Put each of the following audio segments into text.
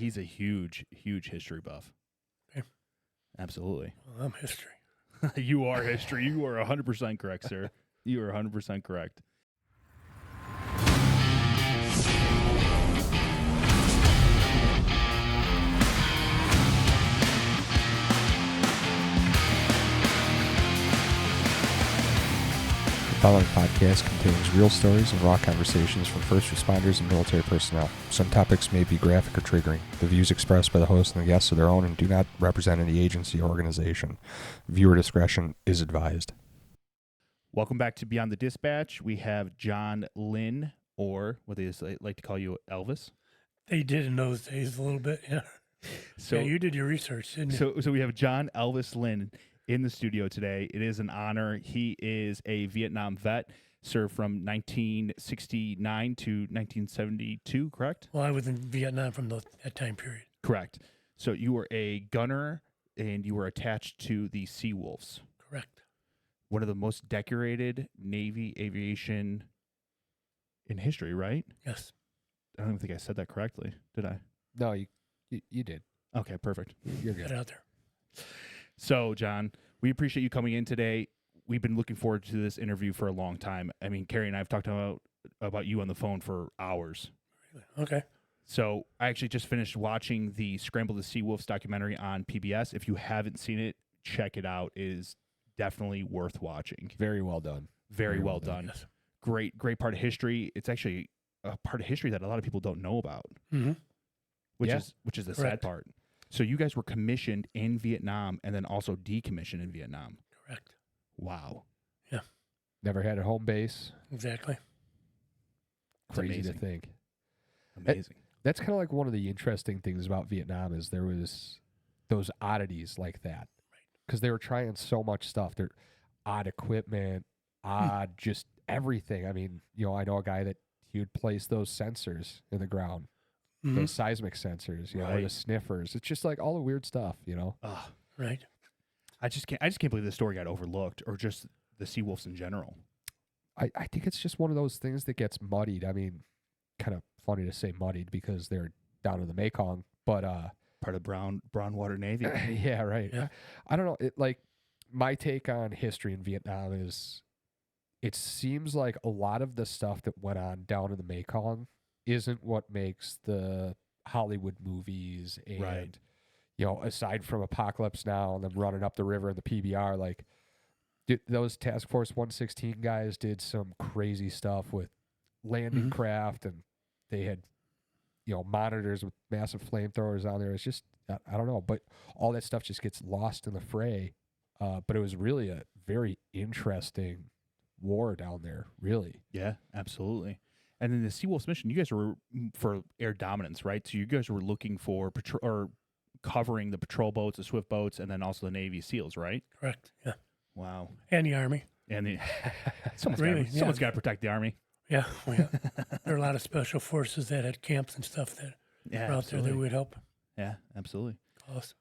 He's a huge history buff. Okay. Absolutely. Well, I'm history. You are history. You are 100% correct, sir. You are 100% correct. The following podcast contains real stories and raw conversations from first responders and military personnel. Some topics may be graphic or triggering. The views expressed by the host and the guests are their own and do not represent any agency or organization. Viewer discretion is advised. Welcome back to Beyond the Dispatch. We have John Lynn, or what they like to call you, Elvis. They did in those days a little bit, yeah. So yeah, you did your research, didn't you? So we have John Elvis Lynn in the studio today. It is an honor. He is a Vietnam vet, served from 1969 to 1972, correct? Well, I was in Vietnam from that time period. Correct. So you were a gunner, and you were attached to the Seawolves. Correct. One of the most decorated Navy aviation in history, right? Yes. I don't think I said that correctly, did I? No, you did. Okay, perfect. You're Get good. out there. So, John, we appreciate you coming in today. We've been looking forward to this interview for a long time. I mean, Carrie and I have talked about you on the phone for hours. Okay. So I actually just finished watching the Scramble the Seawolves documentary on PBS. If you haven't seen it, check it out. It is definitely worth watching. Very well done. Very well done. Yes. Great part of history. It's actually a part of history that a lot of people don't know about, Mm-hmm. which Yeah. is the sad Correct. part. So you guys were commissioned in Vietnam and then also decommissioned in Vietnam. Correct. Wow. Never had a home base. Exactly. It's Crazy amazing. to think. Amazing. That's kind of like one of the interesting things about Vietnam is there was those oddities like that. Because they were trying so much stuff. They're odd equipment, odd just everything. I mean, I know a guy that he would place those sensors in the ground, Mm-hmm. those seismic sensors, or the Right. sniffers. It's just like all the weird stuff, Ugh. Right. I just can't believe the story got overlooked, or just the Seawolves in general. I think it's just one of those things that gets muddied. I mean, kind of funny to say muddied because they're down in the Mekong, but Part of Brown Water Navy. yeah, right. Yeah. I don't know. It like my take on history in Vietnam is it seems like a lot of the stuff that went on down in the Mekong isn't what makes the Hollywood movies and Right. Aside from Apocalypse Now and them running up the river in the PBR, like those Task Force 116 guys did some crazy stuff with landing Mhm. craft, and they had monitors with massive flamethrowers on there. It's just I don't know, but all that stuff just gets lost in the fray. But it was really a very interesting war down there, really. Yeah, absolutely. And then the Seawolves mission, you guys were for air dominance, right? So you guys were looking for patrol or covering the patrol boats, the swift boats, and then also the Navy SEALs, right? Correct. Yeah. Wow. And the Army. And the Really, someone's yeah. got to protect the Army. Yeah. Oh, yeah. There are a lot of special forces that had camps and stuff that Yeah, were out there that absolutely. would help Yeah, absolutely. us.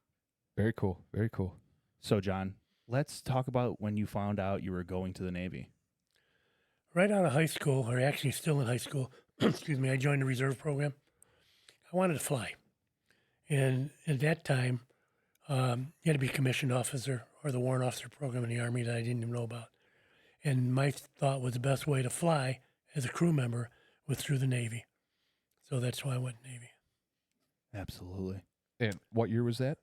Very cool. Very cool. So, John, let's talk about when you found out you were going to the Navy. Right out of high school, or actually still in high school, excuse me, I joined the reserve program. I wanted to fly. And at that time, you had to be a commissioned officer or the warrant officer program in the Army that I didn't even know about. And my thought was the best way to fly as a crew member was through the Navy. So that's why I went Navy. Absolutely. And what year was that?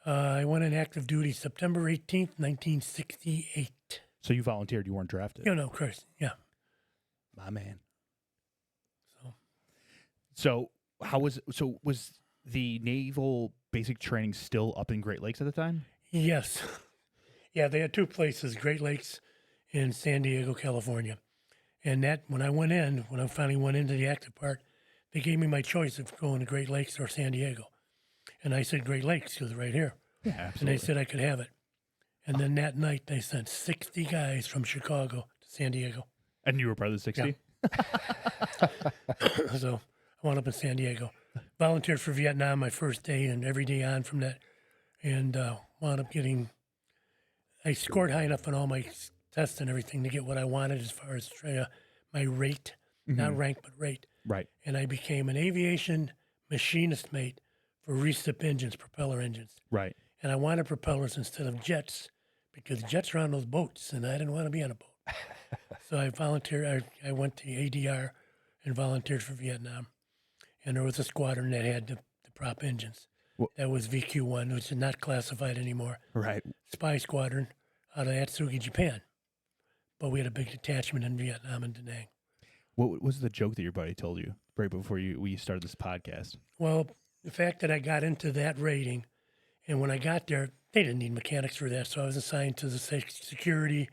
I went in active duty September 18th, 1968. So you volunteered, you weren't drafted. You know, Chris, yeah. My man. So So was the naval basic training still up in Great Lakes at the time? yes. Yeah, they had two places, Great Lakes and San Diego, California. And that, when I finally went into the active part, they gave me my choice of going to Great Lakes or San Diego. And I said Great Lakes, because right here. Yeah, And absolutely. they said I could have it. And then that night, they sent 60 guys from Chicago to San Diego. And you were part of the 60? So I wound up in San Diego. Volunteered for Vietnam my first day and every day on from that. And wound up I scored high enough on all my tests and everything to get what I wanted as far as my rate, not rank, but rate. Right. And I became an aviation machinist mate for recip engines, propeller engines. Right. And I wanted propellers instead of jets because jets are on those boats, and I didn't want to be on a boat. So I volunteered. I went to ADR and volunteered for Vietnam. And there was a squadron that had the prop engines. That was VQ-1, which is not classified anymore. Right. Spy squadron out of Atsugi, Japan. But we had a big detachment in Vietnam and Da Nang. What was the joke that your buddy told you right before we started this podcast? Well, the fact that I got into that rating, and when I got there, they didn't need mechanics for that, so I was assigned to the security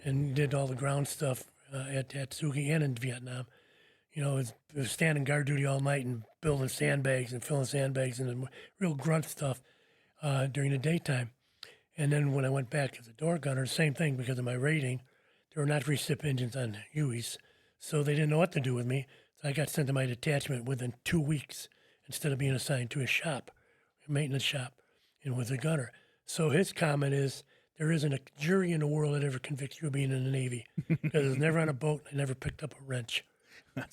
and did all the ground stuff at Atsugi and in Vietnam. You know, it was standing guard duty all night and building sandbags and filling sandbags and real grunt stuff during the daytime. And then when I went back as a door gunner, same thing because of my rating. There were not recip engines on Hueys, so they didn't know what to do with me. So I got sent to my detachment within 2 weeks instead of being assigned to a shop, a maintenance shop, and was a gunner. So his comment is, there isn't a jury in the world that ever convicts you of being in the Navy because I was never on a boat and I never picked up a wrench.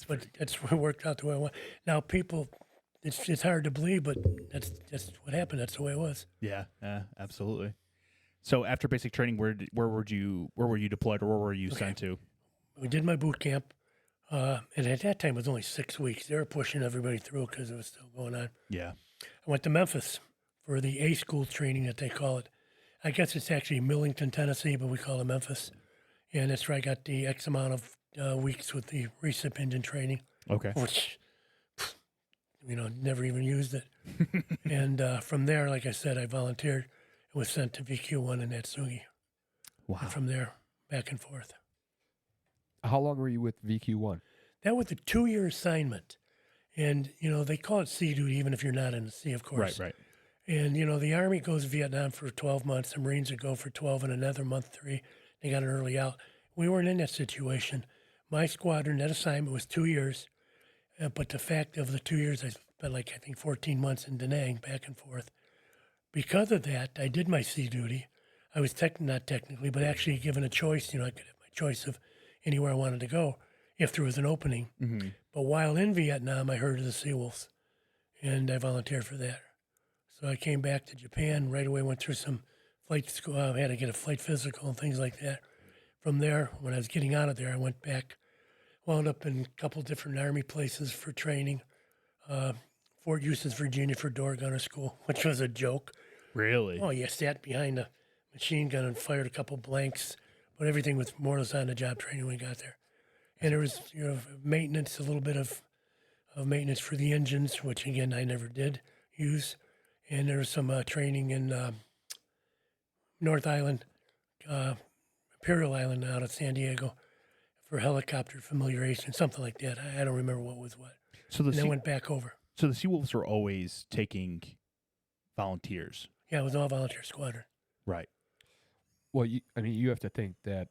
But that's what worked out the way I want. Now, people, it's hard to believe, but that's what happened. That's the way it was. Yeah, absolutely. So after basic training, where were you deployed, or where were you sent to? We did my boot camp, and at that time it was only 6 weeks. They were pushing everybody through because it was still going on. Yeah. I went to Memphis for the A school training that they call it. I guess it's actually Millington, Tennessee, but we call it Memphis. And that's where I got the X amount of weeks with the recip engine training. Okay. Which, never even used it. And from there, like I said, I volunteered and was sent to VQ-1 in Atsugi. Wow. And from there, back and forth. How long were you with VQ-1? That was a 2-year assignment. And, they call it sea duty, even if you're not in the sea, of course. Right. And, the Army goes to Vietnam for 12 months. The Marines would go for 12 and another month, 3. They got an early out. We weren't in that situation. My squadron, that assignment was 2 years. But the fact of the 2 years, I spent 14 months in Da Nang, back and forth. Because of that, I did my sea duty. I was not technically, but actually given a choice. I could have my choice of anywhere I wanted to go if there was an opening. Mm-hmm. But while in Vietnam, I heard of the Seawolves, and I volunteered for that. So I came back to Japan, right away went through some flight school. I had to get a flight physical and things like that. From there, when I was getting out of there, I went back, wound up in a couple different Army places for training. Fort Eustis, Virginia for door gunner school, which was a joke. Really? Oh, you sat behind a machine gun and fired a couple blanks, but everything was more or less on the job training when we got there. And there was maintenance, a little bit of maintenance for the engines, which again I never did use. And there was some training in North Island, Imperial Island out of San Diego for helicopter familiarization, something like that. I don't remember what was what. So then went back over. So the Seawolves were always taking volunteers. Yeah, it was all volunteer squadron. Right. Well, you have to think that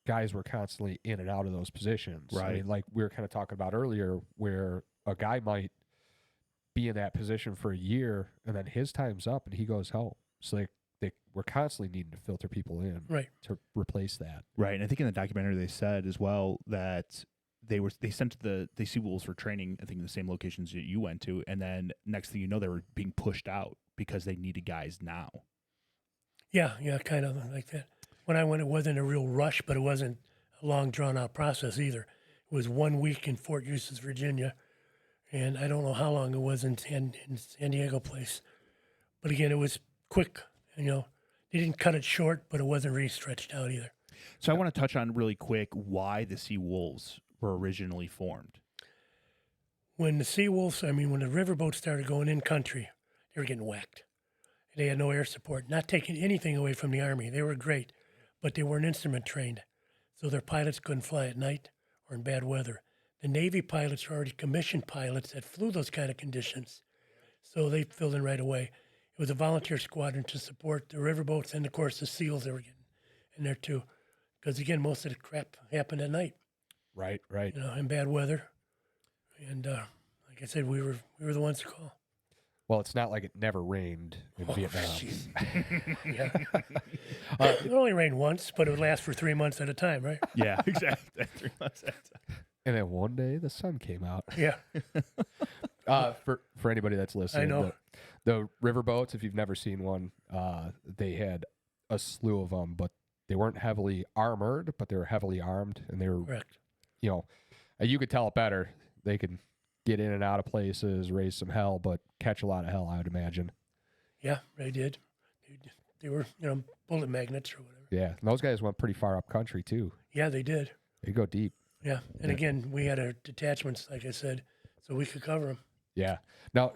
guys were constantly in and out of those positions. Right. I mean, like we were kind of talking about earlier, where a guy might be in that position for a year and then his time's up and he goes home. So they were constantly needing to filter people in to replace that. Right. And I think in the documentary they said as well that they sent the Seawolves for training, I think in the same locations that you went to, and then next thing you know, they were being pushed out because they needed guys now. Yeah, kind of like that. When I went, it wasn't a real rush, but it wasn't a long, drawn-out process either. It was 1 week in Fort Eustis, Virginia, and I don't know how long it was in San Diego place. But again, it was quick. They didn't cut it short, but it wasn't really stretched out either. So I want to touch on really quick why the Seawolves were originally formed. When the Seawolves, when the riverboats started going in country, they were getting whacked. They had no air support, not taking anything away from the Army. They were great, but they weren't instrument trained. So their pilots couldn't fly at night or in bad weather. The Navy pilots were already commissioned pilots that flew those kind of conditions. So they filled in right away. It was a volunteer squadron to support the riverboats and, of course, the SEALs they were getting in there, too. Because, again, most of the crap happened at night. Right. In bad weather. And like I said, we were the ones to call. Well, it's not like it never rained in Vietnam. Yeah. It only rained once, but it would last for 3 months at a time, right? Yeah, exactly. 3 months at a time. And then one day the sun came out. Yeah. For anybody that's listening, I know. the river boats, if you've never seen one, they had a slew of them, but they weren't heavily armored, but they were heavily armed, and they were, Correct. you know, you could tell it better. They could get in and out of places, raise some hell, but catch a lot of hell, I would imagine. Yeah, they did. They were, bullet magnets or whatever. Yeah, and those guys went pretty far up country too. Yeah, they did. They go deep. Yeah, and again, we had our detachments, like I said, so we could cover them. Yeah. Now,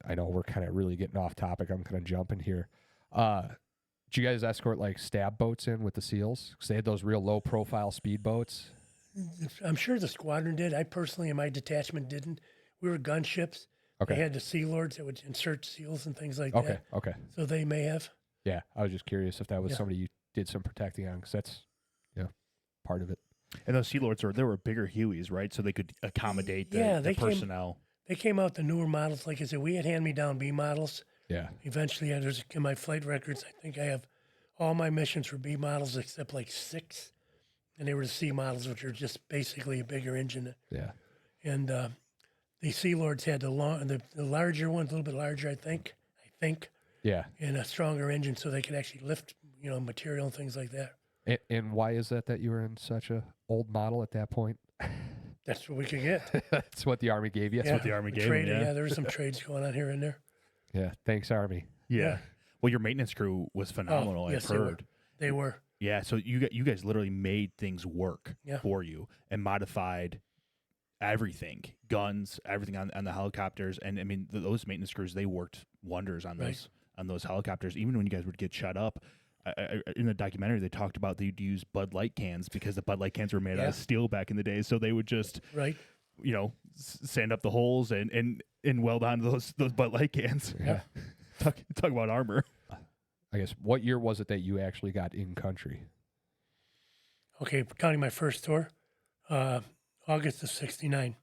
I know we're kind of really getting off topic. I'm kind of jumping here. Did you guys escort like stab boats in with the SEALs? Because they had those real low profile speedboats. I'm sure the squadron did. I personally, in my detachment, didn't. We were gunships. Okay. They had the Sea Lords that would insert SEALs and things like Okay. that. Okay. So they may have. Yeah. I was just curious if that was Yeah. somebody you did some protecting on, because that's, part of it. And those Sea Lords they were bigger Hueys, right? So they could accommodate the, Yeah, the they came- personnel. They came out the newer models. Like I said, we had hand-me-down B models. Yeah. Eventually, there's in my flight records, I think I have all my missions were B models except like 6. And they were the C models, which are just basically a bigger engine. Yeah. And the Sea Lords had the larger ones, a little bit larger, I think, Yeah. and a stronger engine so they could actually lift, material and things like that. And why is that you were in such a old model at that point? That's what we could get. That's what the Army gave you. That's what the Army we gave 'em, traded, yeah. there was some trades going on here and there. Yeah. Thanks, Army. Yeah. Yeah. Well, your maintenance crew was phenomenal. yes, I've they were. heard. They were. Yeah. So you guys literally made things work Yeah. for you and modified everything, guns, everything on the helicopters. And I mean, those maintenance crews, they worked wonders on Right. those helicopters. Even when you guys would get shut up, in the documentary, they talked about they'd use Bud Light cans because the Bud Light cans were made out Yeah. of steel back in the day. So they would just, Right. sand up the holes and weld onto those Bud Light cans. Yeah. Talk about armor. I guess, what year was it that you actually got in country? Okay, counting my first tour, August of '69.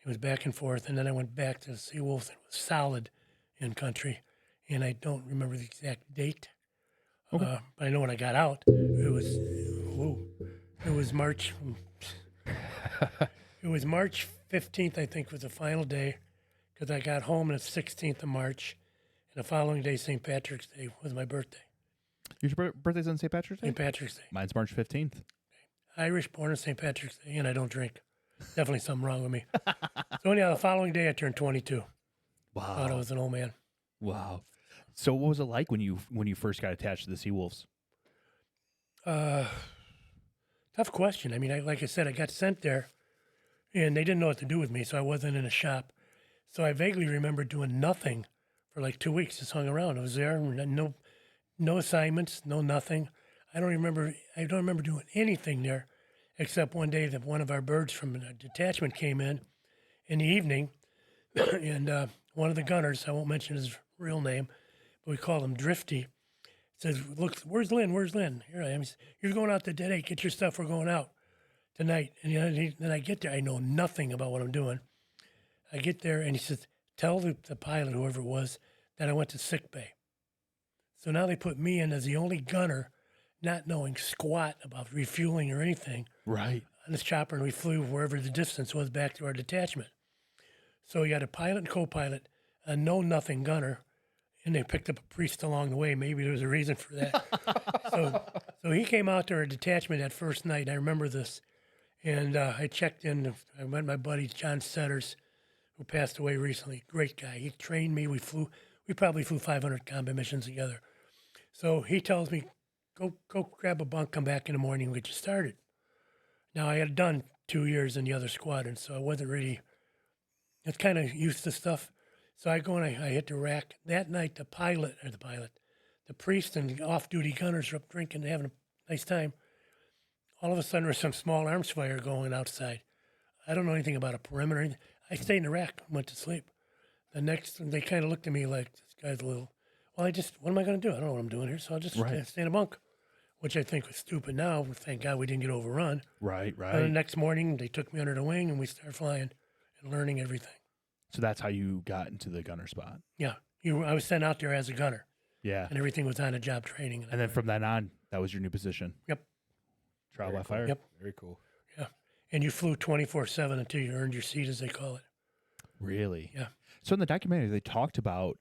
It was back and forth, and then I went back to the Seawolf. It was solid in country, and I don't remember the exact date. Okay. But I know when I got out, it was March. It was March 15th, I think, was the final day, because I got home on the 16th of March, and the following day, St. Patrick's Day, was my birthday. Your birthday's on St. Patrick's Day? St. Patrick's Day. Mine's March 15th. Irish, born on St. Patrick's Day, and I don't drink. Definitely something wrong with me. So anyhow, the following day I turned 22. Wow. Thought I was an old man. Wow. So what was it like when you first got attached to the Seawolves? Tough question. I mean, like I said, I got sent there, and they didn't know what to do with me, so I wasn't in a shop. So I vaguely remember doing nothing for like 2 weeks. Just hung around. I was there, no assignments, no nothing. I don't remember doing anything there, except one day that one of our birds from a detachment came in the evening, and one of the gunners, I won't mention his real name, but we call him Drifty, says, "Look, where's Lynn? Where's Lynn? Here I am. He says, you're going out to Dead 8. Get your stuff. We're going out tonight." And then I get there. I know nothing about what I'm doing. I get there, and he says, "Tell the pilot, whoever it was, that I went to sick bay." So now they put me in as the only gunner, not knowing squat about refueling or anything, Right. on this chopper, and we flew wherever the distance was back to our detachment. So we had a pilot and co-pilot, a know-nothing gunner, and they picked up a priest along the way. Maybe there was a reason for that. So he came out to our detachment that first night. I remember this. And I checked in. I met my buddy, John Setters, who passed away recently. Great guy. He trained me. We probably flew 500 combat missions together. So he tells me, go grab a bunk, come back in the morning, and get you started. Now, I had done 2 years in the other squadron, so I wasn't really, it's kind of used to stuff. So I go and I hit the rack. That night, the priest and the off-duty gunners are up drinking and having a nice time. All of a sudden, there's some small arms fire going outside. I don't know anything about a perimeter or anything. I stayed in the rack and went to sleep. The next, they kind of looked at me like, this guy's a little, what am I going to do? I don't know what I'm doing here, so I'll just stay in a bunk, which I think was stupid now. Thank God we didn't get overrun. Right. And the next morning, they took me under the wing, and we started flying and learning everything. So that's how you got into the gunner spot. Yeah, I was sent out there as a gunner, Yeah. and everything was on a job training. And then from then on, that was your new position. Yep. Trial Very by cool. fire. Yep. Very cool. Yeah, and you flew 24/7 until you earned your seat, as they call it. Really? Yeah. So in the documentary, they talked about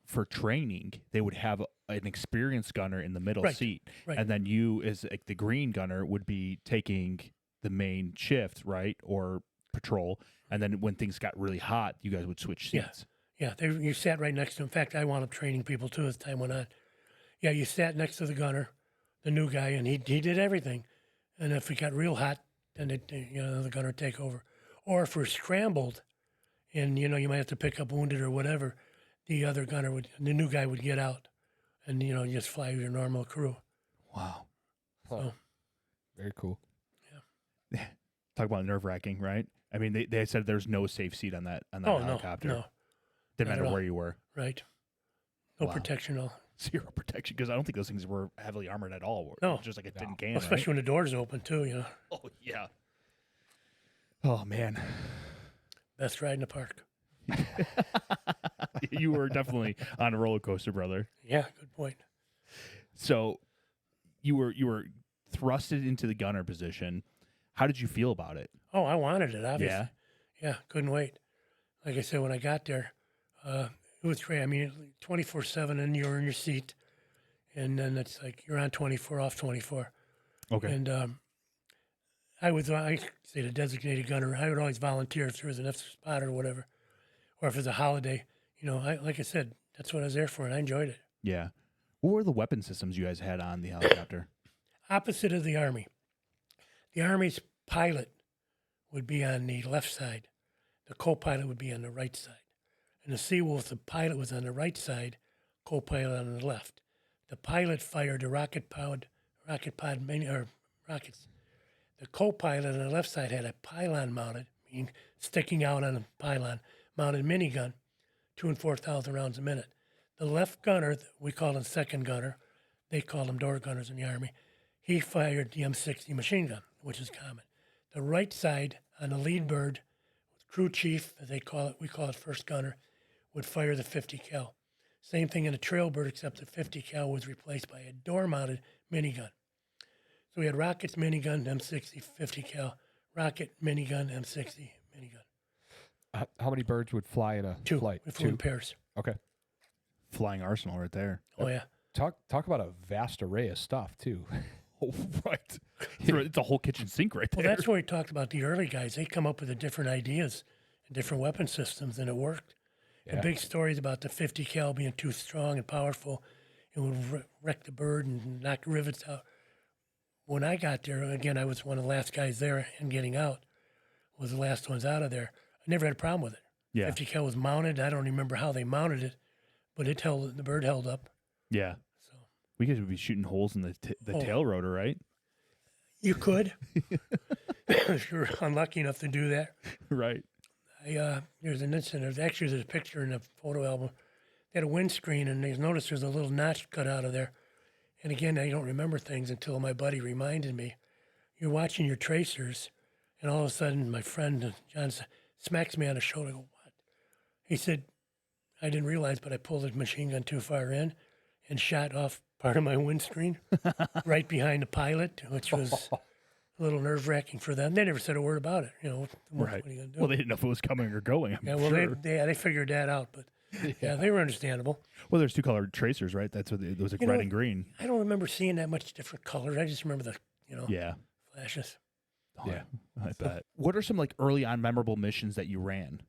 for training, they would have an experienced gunner in the middle Right, seat, right. and then you, as like the green gunner, would be taking the main shift, right, or patrol. And then when things got really hot, you guys would switch Yeah. seats. Yeah, you sat right next to him. In fact, I wound up training people too as time went on. Yeah, you sat next to the gunner, the new guy, and he did everything. And if it got real hot, then the gunner would take over. Or if we're scrambled, and you might have to pick up wounded or whatever, the new guy would get out, and just fly with your normal crew. Wow. So Very cool. Talk about nerve wracking, right? I mean, they said there's no safe seat on that helicopter. no, Didn't not matter at all. where you were. right, no Wow. protection at all. Zero protection, because I don't think those things were heavily armored at all. No. Just like a tin No. can. Especially when the doors open too. Oh yeah. Oh man. Best ride in the park. You were definitely on a roller coaster, brother. Yeah, good point. So you were thrusted into the gunner position. How did you feel about it? Oh, I wanted it, obviously. Yeah. Yeah, couldn't wait. Like I said, when I got there, it was great. I mean, 24/7, and you're in your seat, and then it's like you're on 24, off 24. Okay. And I say the designated gunner. I would always volunteer if there was an extra spot or whatever, or if it's a holiday. Like I said, that's what I was there for, and I enjoyed it. Yeah. What were the weapon systems you guys had on the helicopter? Opposite of the Army. The Army's pilot would be on the left side. The co-pilot would be on the right side. And the Seawolf, the pilot was on the right side, co-pilot on the left. The pilot fired the rockets. The co-pilot on the left side had a pylon mounted, meaning sticking out on a pylon, mounted minigun, 2,000 and 4,000 rounds a minute. The left gunner, we call him second gunner, they call them door gunners in the Army, he fired the M60 machine gun, which is common. The right side on the lead bird, crew chief, as we call it first gunner, would fire the 50 cal. Same thing in a trail bird, except the 50 cal was replaced by a door-mounted minigun. So we had rockets, minigun, M60, 50 cal, rocket, minigun, M60, minigun. How many birds would fly in a Two. flight? We flew in pairs. Okay. Flying arsenal right there. Oh, yeah. Talk about a vast array of stuff too. Oh, right. It's a whole kitchen sink right there. Well, that's where we talked about the early guys. They come up with the different ideas and different weapon systems, and it worked. Yeah. The big stories about the 50 cal being too strong and powerful, it would wreck the bird and knock rivets out. When I got there, again, I was one of the last guys there and getting out, was the last ones out of there. I never had a problem with it. Yeah. 50 cal was mounted. I don't remember how they mounted it, but the bird held up. Yeah. So We guys would be shooting holes in the Oh. tail rotor, right? you could, if you're unlucky enough to do that. Right. There's an incident. There's a picture in the photo album. They had a windscreen, and they noticed there's a little notch cut out of there. And again, I don't remember things until my buddy reminded me. You're watching your tracers, and all of a sudden, my friend John smacks me on the shoulder. I go, what? He said, I didn't realize, but I pulled the machine gun too far in and shot off part of my windscreen right behind the pilot, which was a little nerve-wracking for them. They never said a word about it. What Right. are you going to do? Well, they didn't know if it was coming or going. I'm Yeah, well, sure. they figured that out, but yeah, they were understandable. Well, there's two colored tracers, right? That's what it was, like You red know- and green. I don't remember seeing that much different colors. I just remember the, Yeah. flashes. Oh, Yeah. I bet. What are some like early on memorable missions that you ran?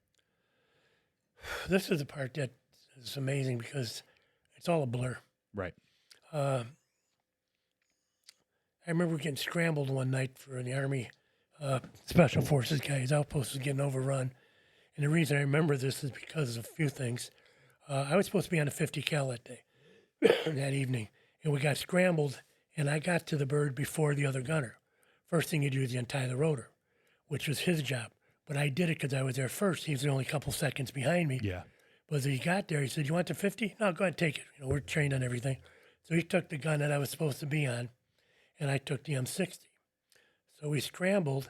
This is the part that is amazing because it's all a blur. Right. I remember getting scrambled one night for the Army Special Forces guy. His outpost was getting overrun. And the reason I remember this is because of a few things. I was supposed to be on a 50 cal that day, that evening, and we got scrambled, and I got to the bird before the other gunner. First thing you do is you untie the rotor, which was his job. But I did it because I was there first. He was only a couple seconds behind me. Yeah. But as he got there, he said, "You want the 50? No, go ahead, take it. We're trained on everything." So he took the gun that I was supposed to be on, and I took the M60. So we scrambled,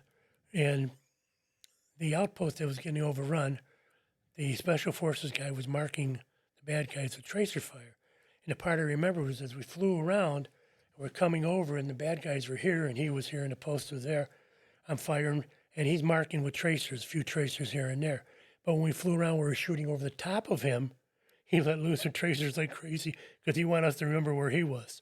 and the outpost that was getting overrun, the Special Forces guy was marking the bad guys with tracer fire. And the part I remember was as we flew around, we're coming over, and the bad guys were here, and he was here, and the post was there. I'm firing, and he's marking with tracers, a few tracers here and there. But when we flew around, we were shooting over the top of him. He let loose the tracers like crazy because he wanted us to remember where he was.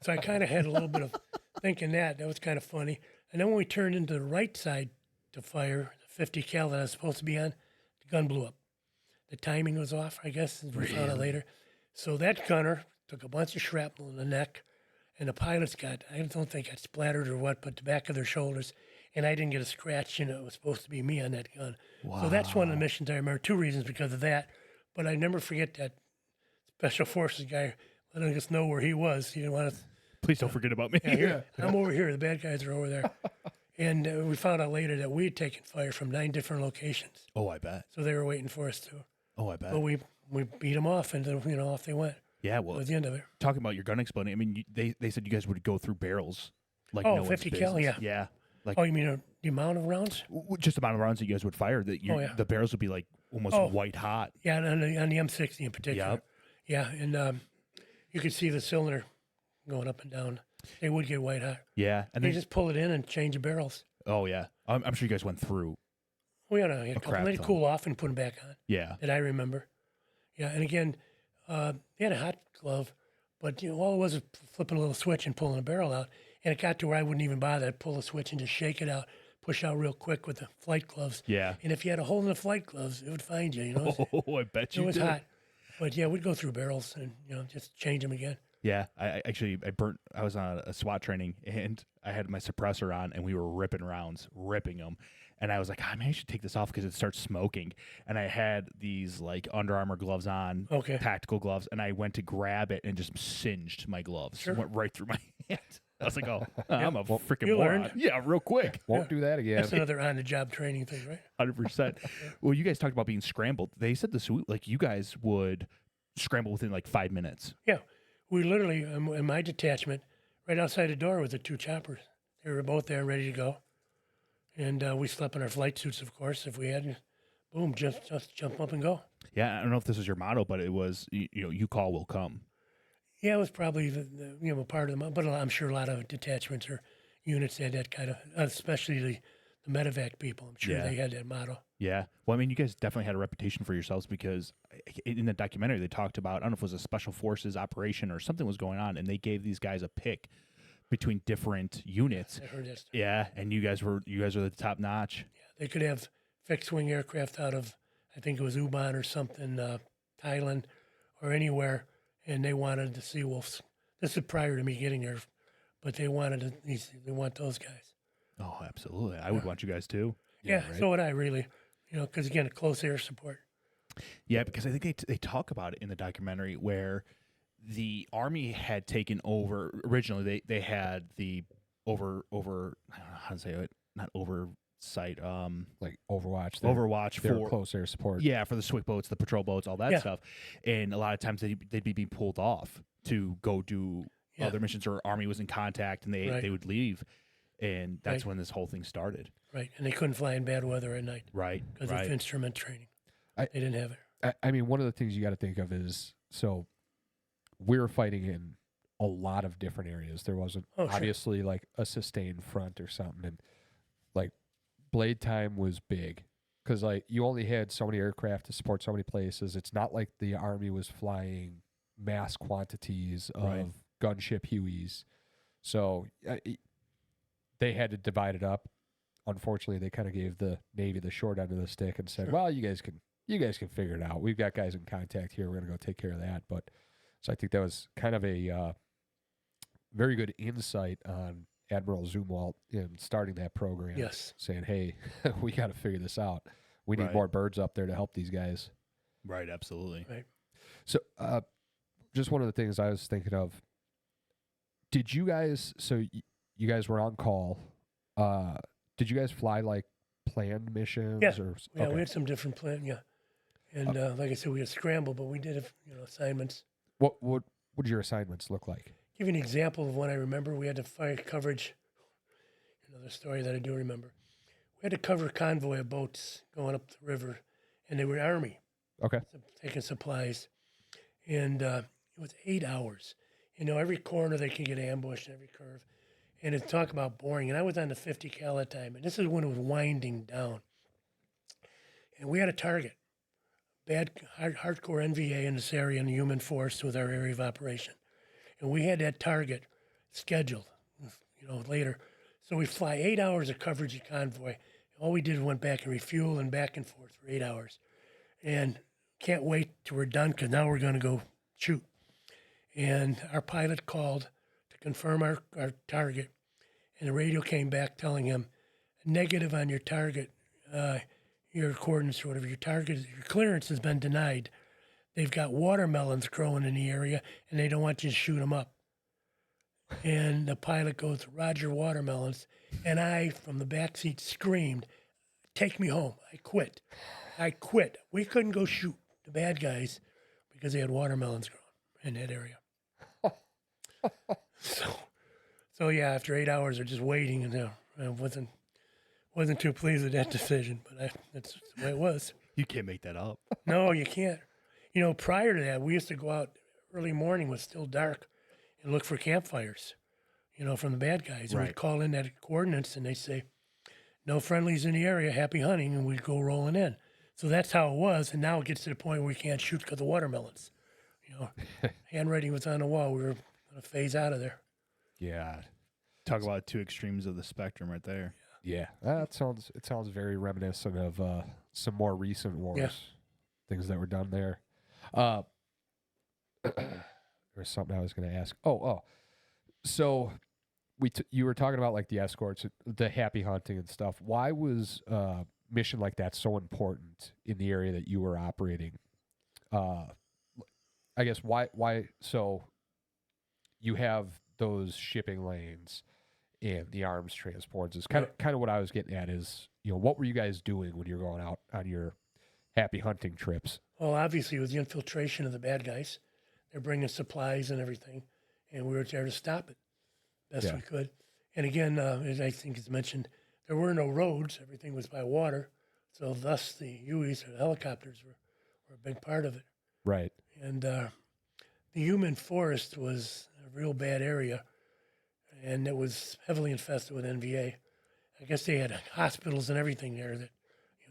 So I kind of had a little bit of thinking that was kind of funny. And then when we turned into the right side to fire, the 50 cal that I was supposed to be on, the gun blew up. The timing was off, I guess, as we found out later. So that gunner took a bunch of shrapnel in the neck, and the pilots I don't think got splattered or what, but the back of their shoulders. And I didn't get a scratch, it was supposed to be me on that gun. Wow. So that's one of the missions I remember. 2 reasons because of that. But I never forget that Special Forces guy letting us know where he was. He didn't want us. Please don't forget about me. Yeah, I'm over here. The bad guys are over there. And we found out later that we had taken fire from 9 different locations. Oh, I bet. So they were waiting for us too. Oh, I bet. But we beat them off, and off they went. Yeah, That well, was the end of it. talking about your gun exploding, I mean, they said you guys would go through barrels like Oh, no one's 50 cal, business. yeah. Yeah. Like Oh, you mean the amount of rounds? just the amount of rounds that you guys would fire that Oh, yeah. the barrels would be like almost Oh. white hot. Yeah, on the M60 in particular. Yep. Yeah, and you could see the cylinder going up and down. They would get white hot. Yeah. And They then, just pull it in and change the barrels. oh, yeah. I'm sure you guys went through. We had a couple. crap Let it ton. cool off and put them back on. Yeah. That I remember. Yeah, and again, they had a hot glove, but all it was flipping a little switch and pulling a barrel out. And it got to where I wouldn't even bother. I'd pull the switch and just shake it out, push out real quick with the flight gloves. Yeah. And if you had a hole in the flight gloves, it would find you. Oh, I bet It you was did. hot. But yeah, we'd go through barrels and just change them again. Yeah, I was on a SWAT training and I had my suppressor on and we were ripping rounds, ripping them. And I was like, I should take this off because it starts smoking. And I had these like Under Armour gloves on, Okay. tactical gloves, and I went to grab it and just singed my gloves. Sure. Went right through my hand. I was like, I'm a freaking you moron. learned. Yeah, real quick. Won't do that again. That's another on-the-job training thing, right? 100%. Well, you guys talked about being scrambled. They said like you guys would scramble within like 5 minutes. Yeah. We literally, in my detachment, right outside the door was the 2 choppers. They were both there ready to go. And we slept in our flight suits, of course. If we had, boom, just jump up and go. Yeah, I don't know if this was your motto, but it was, you call, will come. Yeah, it was probably the part of the, but I'm sure a lot of detachments or units had that kind of, especially the medevac people. I'm sure Yeah. they had that motto. Yeah. Well, I mean, you guys definitely had a reputation for yourselves because in the documentary they talked about, I don't know if it was a special forces operation or something was going on, and they gave these guys a pick between different units. I heard that story. Yeah, and you guys were the top notch. They could have fixed wing aircraft out of, I think it was Ubon or something, Thailand or anywhere, and they wanted the Seawolves. This is prior to me getting there, but they want those guys. Oh, absolutely. I would want you guys too. Yeah, right? so would I really, because again, close air support. Yeah, because I think they talk about it in the documentary where the Army had taken over. Originally, they had the over I don't know how to say it, not oversight, Like Overwatch. Overwatch They're for close air support. yeah, for the SWIC boats, the patrol boats, all that Yeah. stuff. And a lot of times they'd be being pulled off to go do Yeah. other missions, or Army was in contact and Right. they would leave, and that's Right. when this whole thing started. Right, and they couldn't fly in bad weather at night Right, because right. of instrument training. I- They didn't have it. I mean, one of the things you got to think of is we're fighting in a lot of different areas. There wasn't Oh, sure. obviously like a sustained front or something, and like blade time was big because like you only had so many aircraft to support so many places. It's not like the Army was flying mass quantities of Right. gunship Hueys, so they had to divide it up. Unfortunately, they kind of gave the Navy the short end of the stick and said, Sure. "Well, you guys can figure it out. We've got guys in contact here. We're gonna go take care of that." But so I think that was kind of a very good insight on Admiral Zumwalt in starting that program. Yes. Saying, "Hey, we got to figure this out. We need Right. more birds up there to help these guys." Right, absolutely. Right. So, just one of the things I was thinking of. Did you guys? So you guys were on call. Did you guys fly like planned missions? Yeah. Or, Yeah, okay. we had some different plans. Yeah, and like I said, we had scramble, but we did have assignments. What did your assignments look like? Give you an example of one I remember. We had to fire coverage. Another story that I do remember. We had to cover a convoy of boats going up the river, and they were Army Okay. taking supplies, and it was 8 hours. Every corner they could get ambushed, every curve, and it's talk about boring. And I was on the 50 cal at the time, and this is when it was winding down. And we had a target, hardcore NVA in this area in the human force with our area of operation. And we had that target scheduled, later. So we fly 8 hours of coverage of convoy. All we did was went back and refuel and back and forth for 8 hours. And can't wait till we're done because now we're going to go shoot. And our pilot called to confirm our target. And the radio came back telling him, negative on your target, your coordinates or whatever, your clearance has been denied. They've got watermelons growing in the area and they don't want you to shoot them up. And the pilot goes, Roger, watermelons. And I, from the backseat, screamed, take me home. I quit. We couldn't go shoot the bad guys because they had watermelons growing in that area. So yeah, after 8 hours of just waiting, and I wasn't too pleased with that decision, but that's the way it was. You can't make that up. No, you can't. Prior to that, we used to go out early morning when it was still dark and look for campfires, from the bad guys. And Right. we'd call in that coordinates and they'd say, no friendlies in the area, happy hunting, and we'd go rolling in. So that's how it was, and now it gets to the point where we can't shoot because of watermelons. Handwriting was on the wall. We were going to phase out of there. Yeah. Talk about two extremes of the spectrum right there. Yeah. It sounds very reminiscent of some more recent wars. Yeah. Things that were done there. There's something I was going to ask. So you were talking about like the escorts, the happy hunting and stuff. Why was mission like that so important in the area that you were operating? I guess why so you have those shipping lanes and the arms transports is kind of what I was getting at is, what were you guys doing when you're going out on your happy hunting trips? Well, obviously, it was the infiltration of the bad guys. They're bringing supplies and everything, and we were there to stop it best we could. And again, as I think it's mentioned, there were no roads. Everything was by water. So thus the Hueys or the helicopters were a big part of it. Right. And the human forest was a real bad area, and it was heavily infested with NVA. I guess they had hospitals and everything there that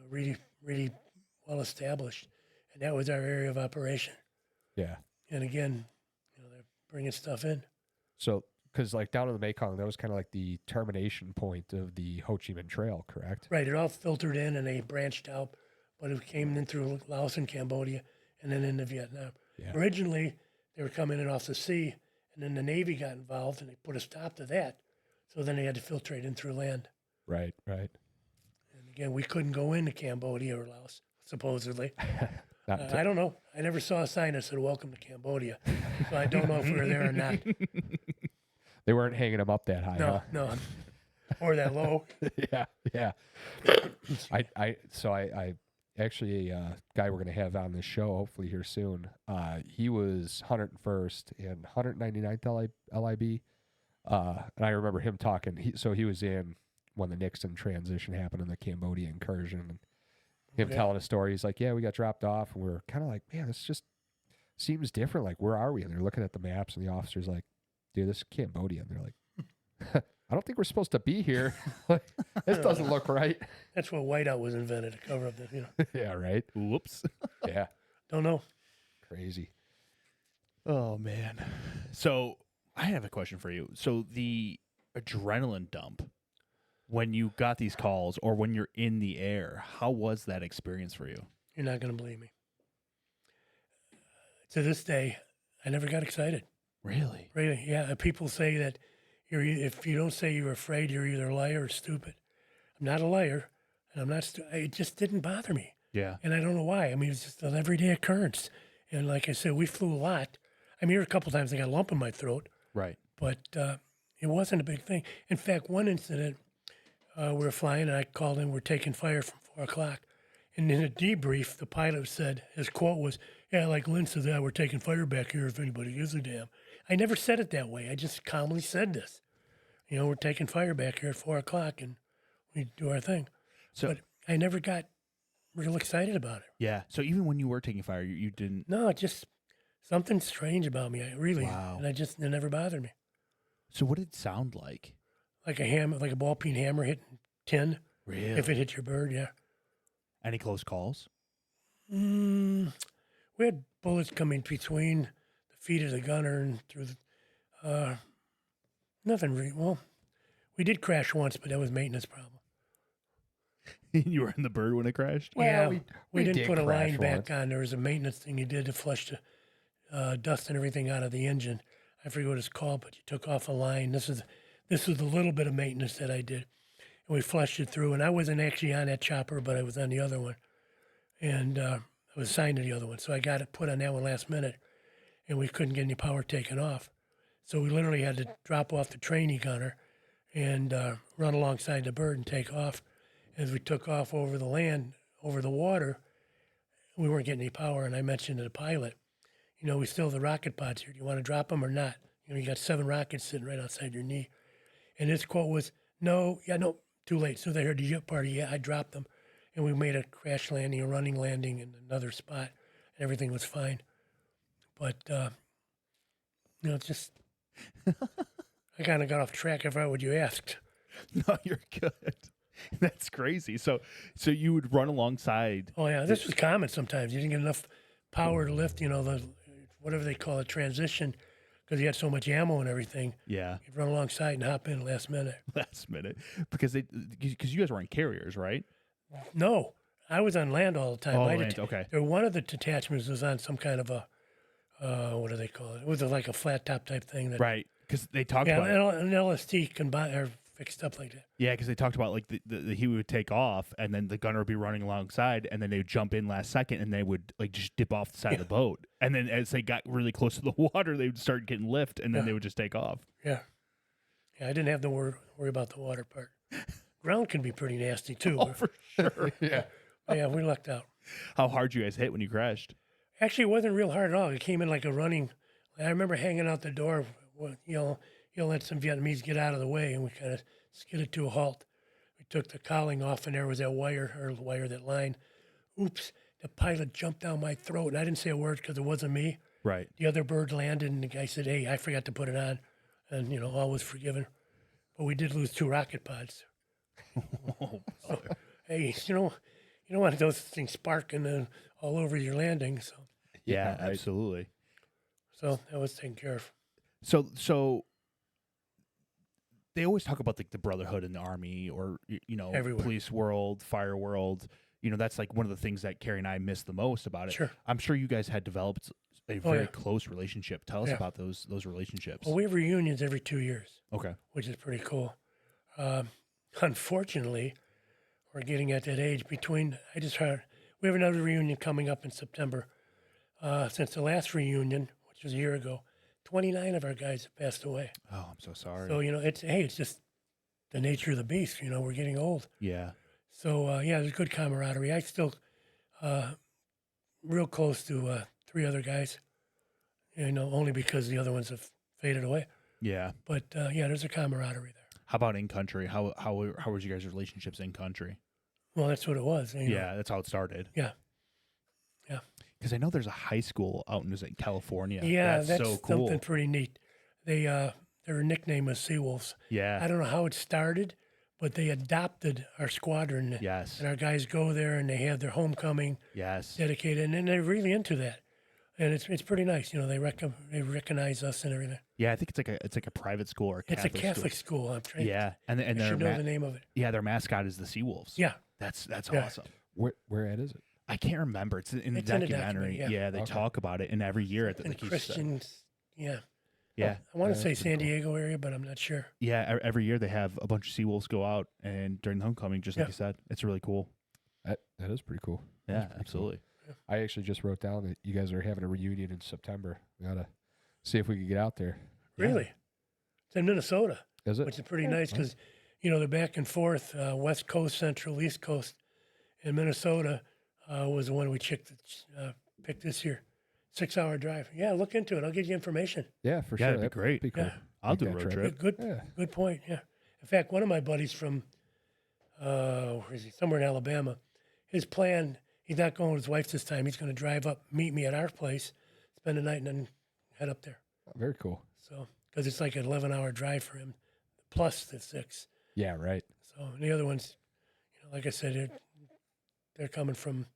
really, really well established, and that was our area of operation. Yeah. And again, they're bringing stuff in. So, because like down in the Mekong, that was kind of like the termination point of the Ho Chi Minh Trail, correct? Right. It all filtered in, and they branched out, but it came in through Laos and Cambodia, and then into Vietnam. Yeah. Originally, they were coming in off the sea, and then the Navy got involved, and they put a stop to that. So then they had to filtrate in through land. Right. And again, we couldn't go into Cambodia or Laos, supposedly. I don't know. I never saw a sign that said, welcome to Cambodia. So I don't know if we were there or not. They weren't hanging them up that high. No, Huh? no. Or that low. Yeah. I actually a guy we're gonna have on this show hopefully here soon. He was 101st and 199th LIB, and I remember him talking. He was in when the Nixon transition happened in the Cambodia incursion, and him telling a story. He's like, "Yeah, we got dropped off, and we're kind of like, man, this just seems different. Like, where are we?" And they're looking at the maps, and the officer's like, "Dude, this is Cambodia." And they're like, I don't think we're supposed to be here. This doesn't look right. That's what whiteout was invented to cover up the, Yeah, right. Whoops. Yeah. Don't know. Crazy. Oh, man. So I have a question for you. So the adrenaline dump, when you got these calls or when you're in the air, how was that experience for you? You're not going to believe me. To this day, I never got excited. Really? Really, yeah. People say that if you don't say you're afraid, you're either a liar or stupid. I'm not a liar, and I'm not. It just didn't bother me. Yeah. And I don't know why. I mean, it's just an everyday occurrence. And like I said, we flew a lot. I mean, there were a couple times I got a lump in my throat, Right. but it wasn't a big thing. In fact, one incident, we were flying, and I called in. We're taking fire from 4 o'clock. And in a debrief, the pilot said, his quote was, "Yeah, like Lynn said, we're taking fire back here if anybody gives a damn." I never said it that way. I just calmly said this. We're taking fire back here at 4 o'clock, and we do our thing. So, But I never got real excited about it. yeah. So even when you were taking fire, you didn't. No, it just something strange about me. Wow. And it never bothered me. So what did it sound like? Like a ball peen hammer hitting tin. Really? If it hit your bird, yeah. Any close calls? We had bullets coming between the feet of the gunner and through the, nothing. Well, we did crash once, but that was maintenance problem. You were in the bird when it crashed? Yeah, Well, we didn't did put a crash line once. back on. There was a maintenance thing you did to flush the dust and everything out of the engine. I forget what it's called, but you took off a line. This is the little bit of maintenance that I did, and we flushed it through. And I wasn't actually on that chopper, but I was on the other one, and I was assigned to the other one, so I got it put on that one last minute, and we couldn't get any power taken off, so we literally had to drop off the trainee gunner and run alongside the bird and take off. As we took off over the land, over the water, we weren't getting any power, and I mentioned to the pilot, we still have the rocket pods here. Do you want to drop them or not? You got 7 rockets sitting right outside your knee. And his quote was, no, too late. So they heard the jet party, I dropped them. And we made a crash landing, a running landing in another spot, and everything was fine. But, just, I kind of got off track if I what you asked. No, you're good. That's crazy. So you would run alongside. Oh, yeah, this was common sometimes. You didn't get enough power to lift, the whatever they call it, transition, because you had so much ammo and everything. Yeah. You'd run alongside and hop in last minute. Last minute. Because you guys were on carriers, right? No, I was on land all the time. Oh, I land, okay. One of the detachments was on some kind of a, what do they call it? It was like a flat top type thing. That, Right. Because they talked about an LST combined or fixed up like that. Yeah, because they talked about like the he would take off and then the gunner would be running alongside and then they would jump in last second and they would like just dip off the side of the boat. And then as they got really close to the water, they would start getting lift and then they would just take off. Yeah. Yeah, I didn't have to worry about the water part. Ground can be pretty nasty too. Oh, for sure. Yeah. Yeah, we lucked out. How hard you guys hit when you crashed? Actually, it wasn't real hard at all. It came in like a running. I remember hanging out the door, let some Vietnamese get out of the way, and we kind of skidded to a halt. We took the cowling off, and there was that that line. Oops, the pilot jumped down my throat, and I didn't say a word because it wasn't me. Right. The other bird landed, and the guy said, hey, I forgot to put it on, and, all was forgiven. But we did lose 2 rocket pods. So, hey, you don't want those things sparking all over your landing, so. Yeah, right. absolutely. So that was taken care of. So they always talk about like the brotherhood in the Army or, Everywhere. police world, fire world. That's like one of the things that Carrie and I miss the most about it. Sure. I'm sure you guys had developed a very close relationship. Tell us about those relationships. Well, we have reunions every 2 years, Okay. which is pretty cool. Unfortunately, we're getting at that age we have another reunion coming up in September. Since the last reunion, which was a year ago, 29 of our guys have passed away. Oh, I'm so sorry. So, it's just the nature of the beast. We're getting old. Yeah. So, there's good camaraderie. I still real close to 3 other guys, only because the other ones have faded away. Yeah. But, there's a camaraderie there. How about in country? How was you guys' relationships in country? Well, that's what it was. Yeah, that's how it started. Yeah. Yeah. Because I know there's a high school out in California. Yeah, that's so cool. something pretty neat. Their nickname was Seawolves. Yeah. I don't know how it started, but they adopted our squadron. Yes. And our guys go there and they have their homecoming Yes. dedicated, and they're really into that. And it's pretty nice. They recognize us and everything. Yeah, I think it's like a private school or It's a Catholic school. I'm trying. Yeah, and I their should know the name of it. yeah, their mascot is the Seawolves. Yeah. That's Yeah. awesome. Where at is it? I can't remember. It's in the It's in the documentary. documentary, yeah. They Okay. talk about it, and every year at the And like you said- Christians. Yeah. Yeah, I want to that's say pretty San cool. Diego area, but I'm not sure. yeah. Every year they have a bunch of Seawolves go out, and during the homecoming, just like Yeah. you said, it's really cool. That is pretty cool. Yeah, pretty cool. absolutely. I actually just wrote down that you guys are having a reunion in September. We gotta see if we can get out there. Yeah. Really? It's in Minnesota, Is it? which is pretty nice because, they're back and forth, West Coast, Central, East Coast. And Minnesota was the one we picked this year. 6-hour drive. Yeah, look into it. I'll get you information. Yeah, for Yeah, sure. that'd be great. Be cool. Yeah. I'll Make do a that road trip. trip. Good, Yeah. good point. Yeah. In fact, one of my buddies from, where is he? Somewhere in Alabama. His plan, he's not going with his wife this time. He's going to drive up, meet me at our place, spend the night, and then head up there. Very cool. So, because it's like an 11-hour drive for him, plus the 6. Yeah, right. So, and the other ones, like I said, they're coming from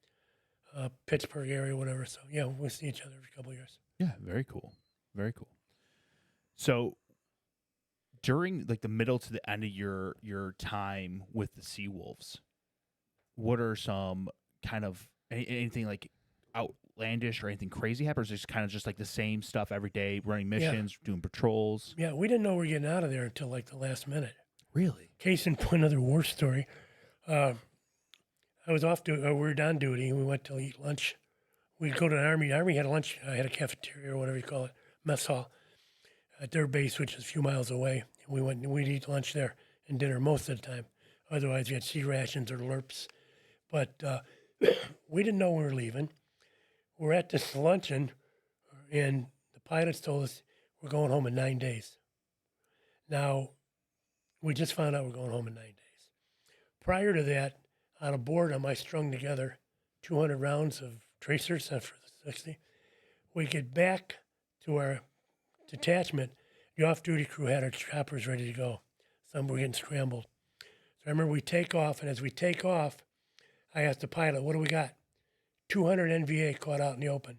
Pittsburgh area, whatever. So yeah, we'll see each other every couple of years. Yeah, very cool. Very cool. So during like the middle to the end of your time with the Seawolves, what are some kind of anything like outlandish or anything crazy happen? Or is it just kind of just like the same stuff every day, running missions, doing patrols? Yeah, we didn't know we were getting out of there until like the last minute. Really? Case in point, another war story. I was off we were on duty, and we went to eat lunch. We'd go to the Army. The Army had a lunch, had a cafeteria or whatever you call it, mess hall, at their base, which is a few miles away. And we went and we'd eat lunch there and dinner most of the time. Otherwise, we had sea rations or LRPs. But we didn't know we were leaving. We're at this luncheon, and the pilots told us we're going home in 9 days. Now, we just found out we're going home in 9 days. Prior to that, on a boredom, I strung together 200 rounds of tracers for the 60. We get back to our detachment. The off-duty crew had our choppers ready to go. Some were getting scrambled. So I remember we take off, and as we take off, I asked the pilot, what do we got? 200 NVA caught out in the open.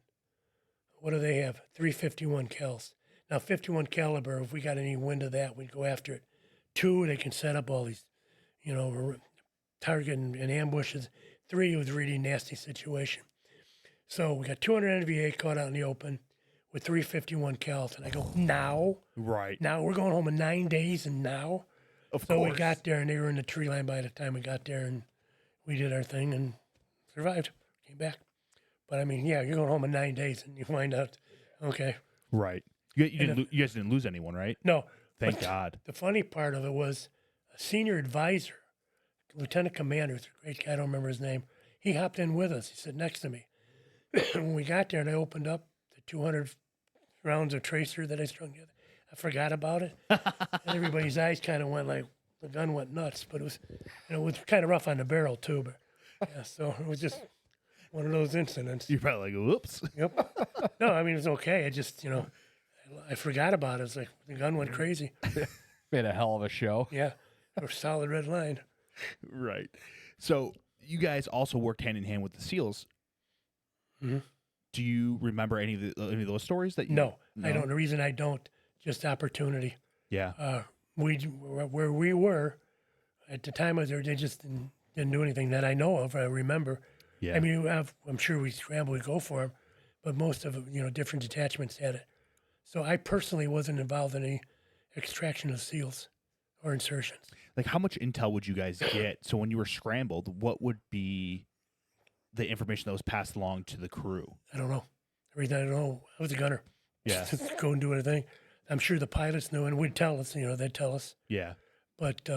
What do they have? 351 cals. Now, 51 caliber, if we got any wind of that, we'd go after it. 2, they can set up all these, target and ambushes. 3, it was a really nasty situation. So we got 200 NVA caught out in the open with 351 cals. And I go, now? Right. Now we're going home in 9 days, and now? Of So course. we got there, and they were in the tree line by the time we got there, and we did our thing and survived. Came back. But I mean, yeah, you're going home in 9 days, and you find out, okay. Right. You guys didn't lose anyone, right? No. Thank but God. The funny part of it was a senior advisor, lieutenant commander, who's a great guy, I don't remember his name. He hopped in with us. He sat next to me. When we got there and I opened up the 200 rounds of tracer that I strung together, I forgot about it. And everybody's eyes kind of went like, the gun went nuts. But it was kind of rough on the barrel too. But yeah, so it was just one of those incidents. You're probably like, whoops. Yep. No, I mean, it was okay. I just, I forgot about it. It's like the gun went crazy. Made a hell of a show. Yeah, a solid red line. Right. So you guys also worked hand in hand with the SEALs. Mm-hmm. Do you remember any of those stories that you? No, I don't. The reason I don't, just opportunity. Yeah. Where we were at the time I was there, they just didn't do anything that I know of. I remember. Yeah. I mean, I'm sure we scrambled to go for them, but most of it, different detachments had it. So I personally wasn't involved in any extraction of SEALs or insertions. Like, how much intel would you guys get? So when you were scrambled, what would be the information that was passed along to the crew? I don't know. Everything I don't know. I was a gunner. Yeah. Just go and do anything. I'm sure the pilots knew and would tell us, they'd tell us. Yeah. But,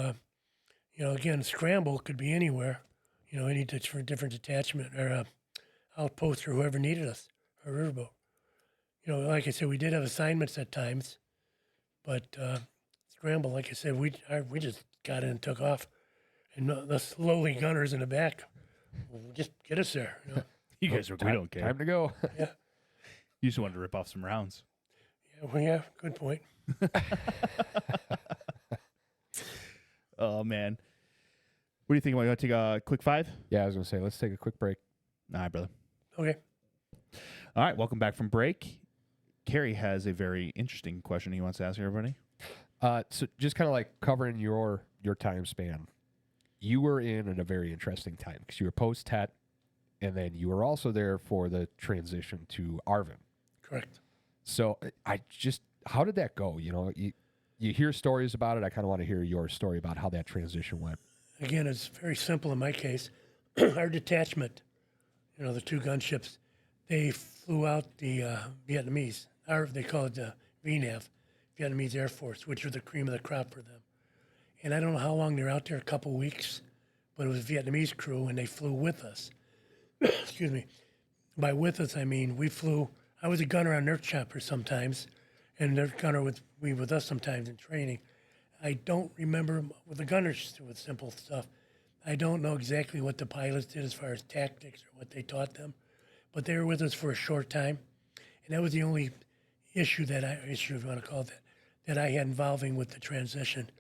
again, scramble could be anywhere, any different detachment or outpost or whoever needed us, or riverboat. Like I said, we did have assignments at times, but scramble, like I said, we just got in and took off. And the lowly gunners in the back, just get us there. You guys were, we don't care. Time to go. Yeah. You just wanted to rip off some rounds. Yeah, well, yeah, good point. Oh, man. What do you think? You want to take a quick 5? Yeah, I was going to say, let's take a quick break. All right, brother. Okay. All right, welcome back from break. Kerry has a very interesting question he wants to ask everybody. So just kind of like covering your time span, you were in at a very interesting time because you were post-TET, and then you were also there for the transition to ARVN. Correct. So how did that go? You hear stories about it. I kind of want to hear your story about how that transition went. Again, it's very simple in my case. Our detachment, the 2 gunships, they flew out the Vietnamese, or they call it the VNAF, Vietnamese Air Force, which are the cream of the crop for them. And I don't know how long they're out there, a couple weeks, but it was a Vietnamese crew, and they flew with us. Excuse me. By with us, I mean I was a gunner on their chopper sometimes, and their gunner would be with us sometimes in training. I don't remember, with the gunners, with simple stuff, I don't know exactly what the pilots did as far as tactics or what they taught them, but they were with us for a short time, and that was the only issue if you want to call it that I had involving with the transition,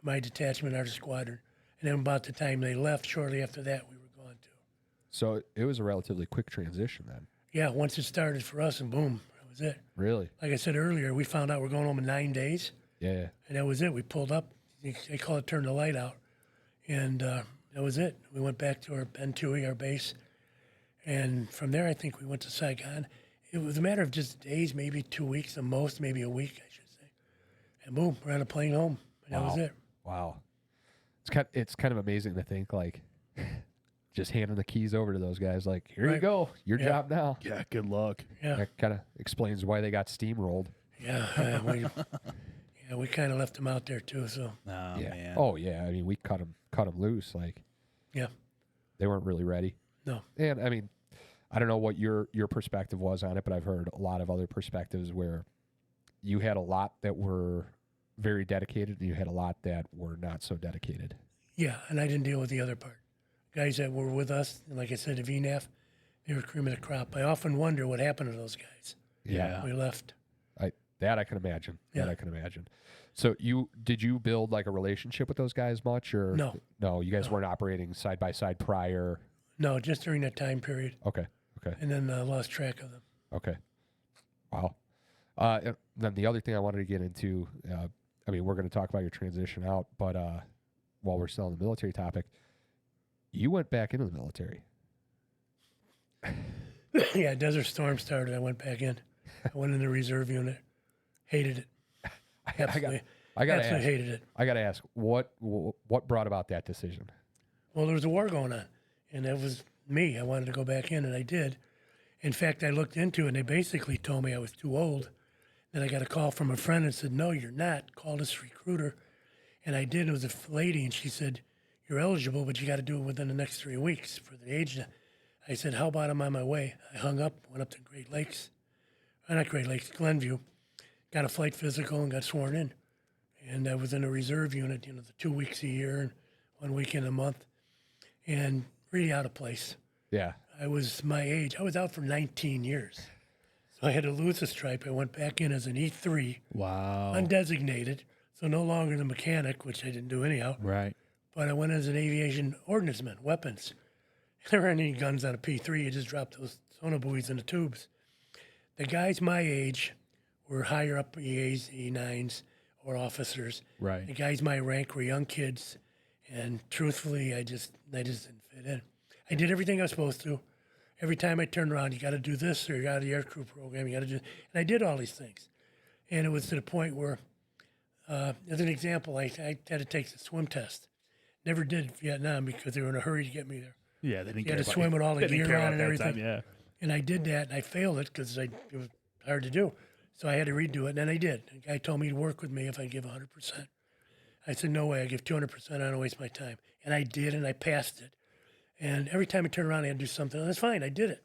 my detachment, our squadron. And then about the time they left, shortly after that, we were gone too. So it was a relatively quick transition then. Yeah, once it started for us, and boom, that was it. Really? Like I said earlier, we found out we're going home in 9 days, Yeah. and that was it. We pulled up. They call it turn the light out, and that was it. We went back to our Huey, our base, and from there, I think we went to Saigon. It was a matter of just days, maybe 2 weeks, the most, maybe a week, I should say. And boom, we're on a plane home, and that was it. Wow. It's kind of amazing to think like just handing the keys over to those guys like, here you Right. go, your Yeah. job now. Yeah, good luck. Yeah, That kind of explains why they got steamrolled. yeah, we kind of left them out there too. So Oh, yeah. man. Oh yeah. I mean, we cut them loose. Like, yeah, they weren't really ready. no, And I mean, I don't know what your perspective was on it, but I've heard a lot of other perspectives where you had a lot that were very dedicated and you had a lot that were not so dedicated. yeah, and I didn't deal with the other part. Guys that were with us, and like I said, the VNAF, they were cream of the crop. I often wonder what happened to those guys. Yeah. We left. That I can imagine. Yeah. That I can imagine. So did you build like a relationship with those guys much, or No. You guys weren't operating side by side prior. No, just during that time period, Okay. and then lost track of them. Okay. Wow. And then the other thing I wanted to get into, I mean, we're going to talk about your transition out, but while we're still on the military topic, you went back into the military. Yeah, Desert Storm started. I went back in. I went in the reserve unit. Hated it. Absolutely, I got to absolutely ask. hated it. I got to ask, what brought about that decision? Well, there was a war going on, and that was me. I wanted to go back in, and I did. In fact, I looked into it, and they basically told me I was too old. Then I got a call from a friend and said, no, you're not. Call this recruiter. And I did. It was a lady, and she said, you're eligible, but you got to do it within the next 3 weeks for the age. I said, how about I'm on my way? I hung up, went up to Great Lakes. Not Great Lakes, Glenview. Got a flight physical and got sworn in. And I was in a reserve unit, the 2 weeks a year and 1 weekend a month. And really out of place. Yeah. I was my age. I was out for 19 years. So I had to lose a stripe. I went back in as an E3, Wow. undesignated, so no longer the mechanic, which I didn't do anyhow. Right. But I went as an aviation ordnanceman, weapons. There weren't any guns on a P3. You just dropped those sonobuoys in the tubes. The guys my age were higher up EAs, E9s, or officers. Right. The guys my rank were young kids, and truthfully, I just didn't fit in. I did everything I was supposed to. Every time I turned around, you got to do this, or you got the aircrew program, you got to do, and I did all these things. And it was to the point where, as an example, I had to take the swim test. Never did Vietnam because they were in a hurry to get me there. Yeah, they didn't You care had to about swim with all the they didn't gear care on about and that everything. time, yeah. And I did that, and I failed it because it was hard to do. So I had to redo it, and then I did. The guy told me to work with me if I give 100%. I said, no way, I give 200%, I don't waste my time. And I did, and I passed it. And every time I turned around, I had to do something. And that's fine, I did it.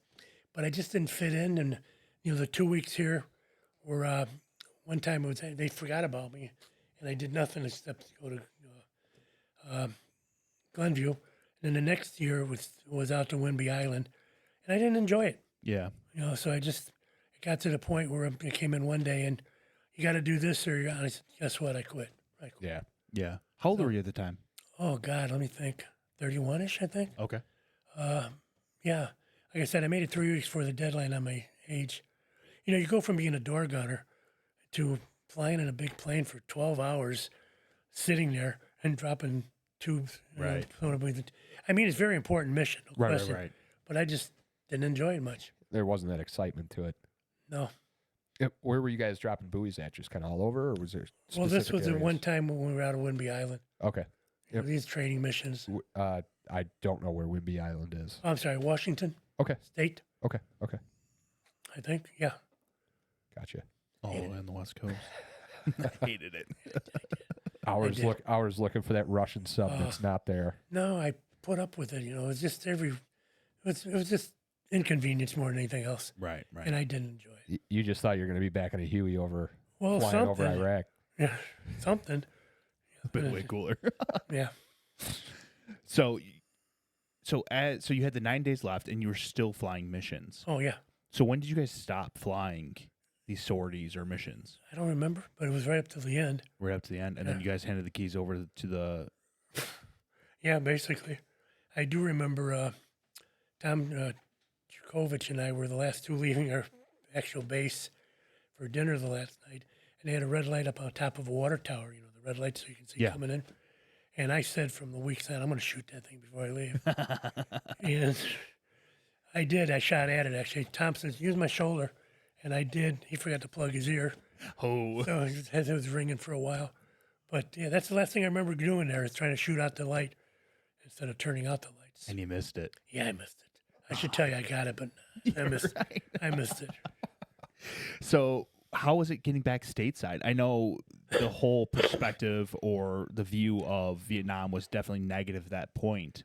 But I just didn't fit in. And, the 2 weeks here were, one time they forgot about me, and I did nothing except go to Glenview. And then the next year was out to Whidbey Island, and I didn't enjoy it. Yeah. So it got to the point where I came in one day and you got to do this or I said, guess what? I quit. Yeah. Yeah. How old were you at the time? Oh God, let me think. 31-ish, I think. Okay. Yeah. Like I said, I made it 3 weeks before the deadline on my age. You go from being a door gunner to flying in a big plane for 12 hours, sitting there and dropping tubes. Right. I mean, it's a very important mission. No Right, question. right. But I just didn't enjoy it much. There wasn't that excitement to it. No. Where were you guys dropping buoys at? Just kind of all over, or was there? Well, this specific was the areas? one time when we were out of Whidbey Island. Okay. Yep. These training missions. I don't know where Whidbey Island is. I'm sorry, Washington Okay. State, Okay. I think. Yeah. Gotcha. Oh, on the West Coast. I hated it. Hours looking for that Russian sub that's not there. No, I put up with it. It was just it was just inconvenience more than anything else, Right. and I didn't enjoy it. You just thought you were going to be back in a Huey flying Something. over Iraq. Yeah, something. But way cooler. Yeah. So you had the 9 days left, and you were still flying missions. Oh yeah. So when did you guys stop flying these sorties or missions? I don't remember, but it was right up to the end. Right up to the end, and then you guys handed the keys over to the. Yeah, basically. I do remember Tom Chukovich and I were the last two leaving our actual base for dinner the last night, and they had a red light up on top of a water tower, the red light so you can see coming in. And I said from the weak side, I'm going to shoot that thing before I leave. And I did. I shot at it, actually. Tom says, use my shoulder. And I did. He forgot to plug his ear. Oh. So it was ringing for a while. But, yeah, that's the last thing I remember doing there is trying to shoot out the light instead of turning out the lights. And you missed it. Yeah, I missed it. I should tell you I got it, but I missed it. I missed it. So how was it getting back stateside? I know the whole perspective or the view of Vietnam was definitely negative at that point.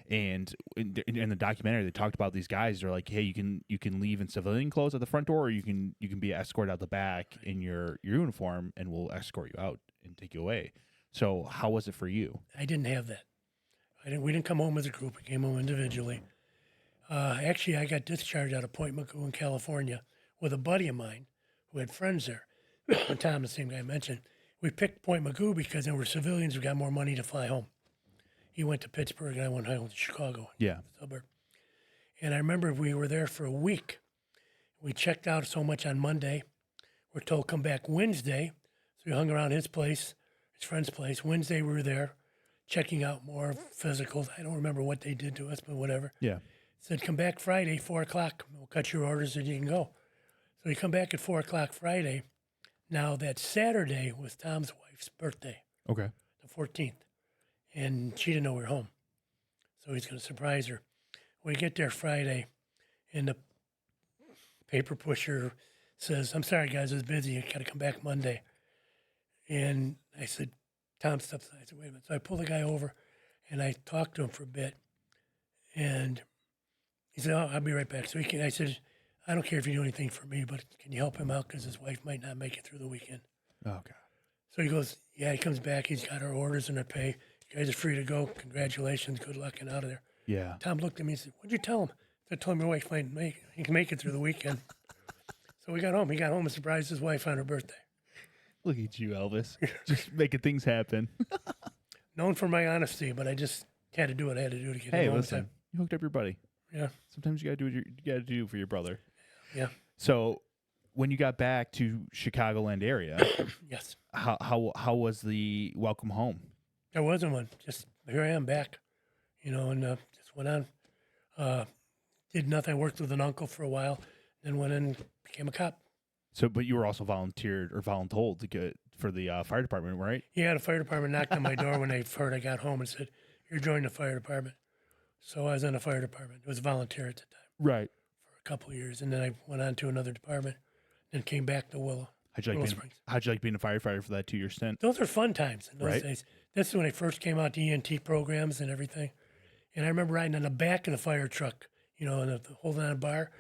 And in the documentary, they talked about these guys. They're like, hey, you can leave in civilian clothes at the front door, or you can be escorted out the back in your uniform, and we'll escort you out and take you away. So how was it for you? I didn't have that. We didn't come home as a group. We came home individually. Actually, I got discharged out of Point Mugu in California with a buddy of mine who had friends there. Tom, the same guy I mentioned. We picked Point Mugu because there were civilians who got more money to fly home. He went to Pittsburgh and I went home to Chicago. Yeah. Suburb. And I remember we were there for a week. We checked out so much on Monday. We're told come back Wednesday. So we hung around his place, his friend's place. Wednesday we were there checking out more physicals. I don't remember what they did to us, but whatever. Yeah. Said come back Friday, 4 o'clock. We'll cut your orders and you can go. So we come back at 4 o'clock Friday. Now that Saturday was Tom's wife's birthday. Okay. The 14th. And she didn't know we were home. So he's going to surprise her. We get there Friday, and the paper pusher says, I'm sorry, guys, I was busy. I got to come back Monday. And I said, Tom steps aside. I said, wait a minute. So I pull the guy over, and I talked to him for a bit. And he said, oh, I'll be right back. So I said, I don't care if you do anything for me, but can you help him out because his wife might not make it through the weekend. Oh, God. So he goes, yeah, he comes back. He's got our orders and our pay. You guys are free to go. Congratulations. Good luck and out of there. Yeah. Tom looked at me and said, what'd you tell him? I told him your wife he can make it through the weekend. So we got home. He got home and surprised his wife on her birthday. Look at you, Elvis. Just making things happen. Known for my honesty, but I just had to do what I had to do to get hey, home. Listen, you hooked up your buddy. Yeah. Sometimes you got to do what you got to do for your brother. Yeah. So when you got back to Chicagoland area, yes. How was the welcome home? There wasn't one. Just here I am back, and just went on. Did nothing. I worked with an uncle for a while, then went in and became a cop. So, but you were also volunteered or voluntold to get for the fire department, right? Yeah, the fire department knocked on my door when they heard I got home and said, you're joining the fire department. So I was in the fire department. It was volunteer at the time. Right. For a couple of years. And then I went on to another department, then came back to Willow. How'd you like being a firefighter for that 2-year stint? Those are fun times in those days. This is when I first came out to ENT programs and everything. And I remember riding on the back of the fire truck, and holding on a bar.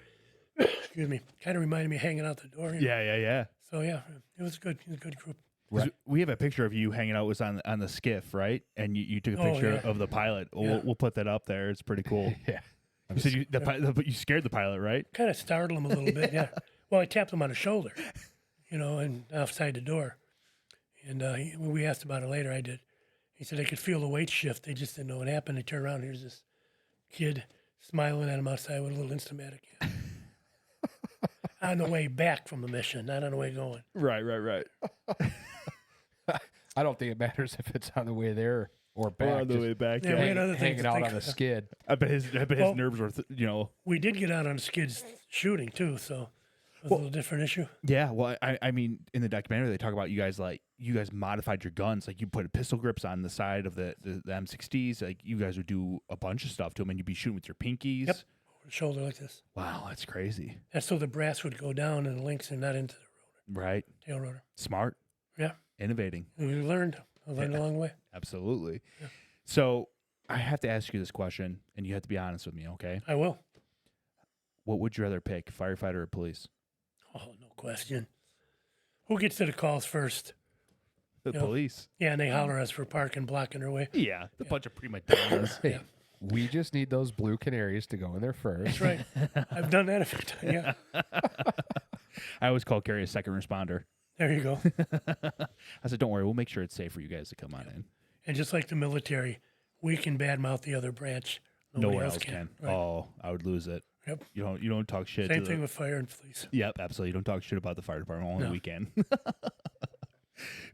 Excuse me. Kind of reminded me of hanging out the door. Yeah. So, yeah, it was good. It was a good group. Right. We have a picture of you hanging out was on the skiff, right? And you took a picture of the pilot. We'll put that up there. It's pretty cool. Yeah. You said you scared the pilot, right? Kind of startled him a little bit, yeah. Well, I tapped him on the shoulder, and outside the door. And when we asked about it later, I did. He said I could feel the weight shift. They just didn't know what happened. They turned around. Here's this kid smiling at him outside with a little Instamatic. On the way back from the mission, not on the way going. Right. I don't think it matters if it's on the way there or back. Or on the way back. Yeah, we had other things hanging out on the skid. I bet his nerves were, We did get out on the skids shooting too, so it was a little different issue. Yeah, well, I mean, in the documentary they talk about you guys modified your guns, like you put pistol grips on the side of the M60s, like you guys would do a bunch of stuff to them, and you'd be shooting with your pinkies. Yep, over the shoulder like this. Wow, that's crazy. That's so the brass would go down and the links and not into the rotor. Right. Tail rotor. Smart. Yeah. Innovating. We learned. I learned along the way. Absolutely. Yeah. So I have to ask you this question, and you have to be honest with me, okay? I will. What would you rather pick, firefighter or police? Oh, no question. Who gets to the calls first? The police. Yeah, and they holler at us for parking, blocking their way. Yeah, the bunch of prima donnas. Hey, we just need those blue canaries to go in there first. That's right. I've done that a few times, yeah. I always call Carrie a second responder. There you go. I said, don't worry, we'll make sure it's safe for you guys to come on in. And just like the military, we can badmouth the other branch Nobody one else else can. Right. Oh, I would lose it. Yep. You don't talk shit. Same to thing the, with fire and police. Yep, absolutely. You don't talk shit about the fire department. Only No. we can.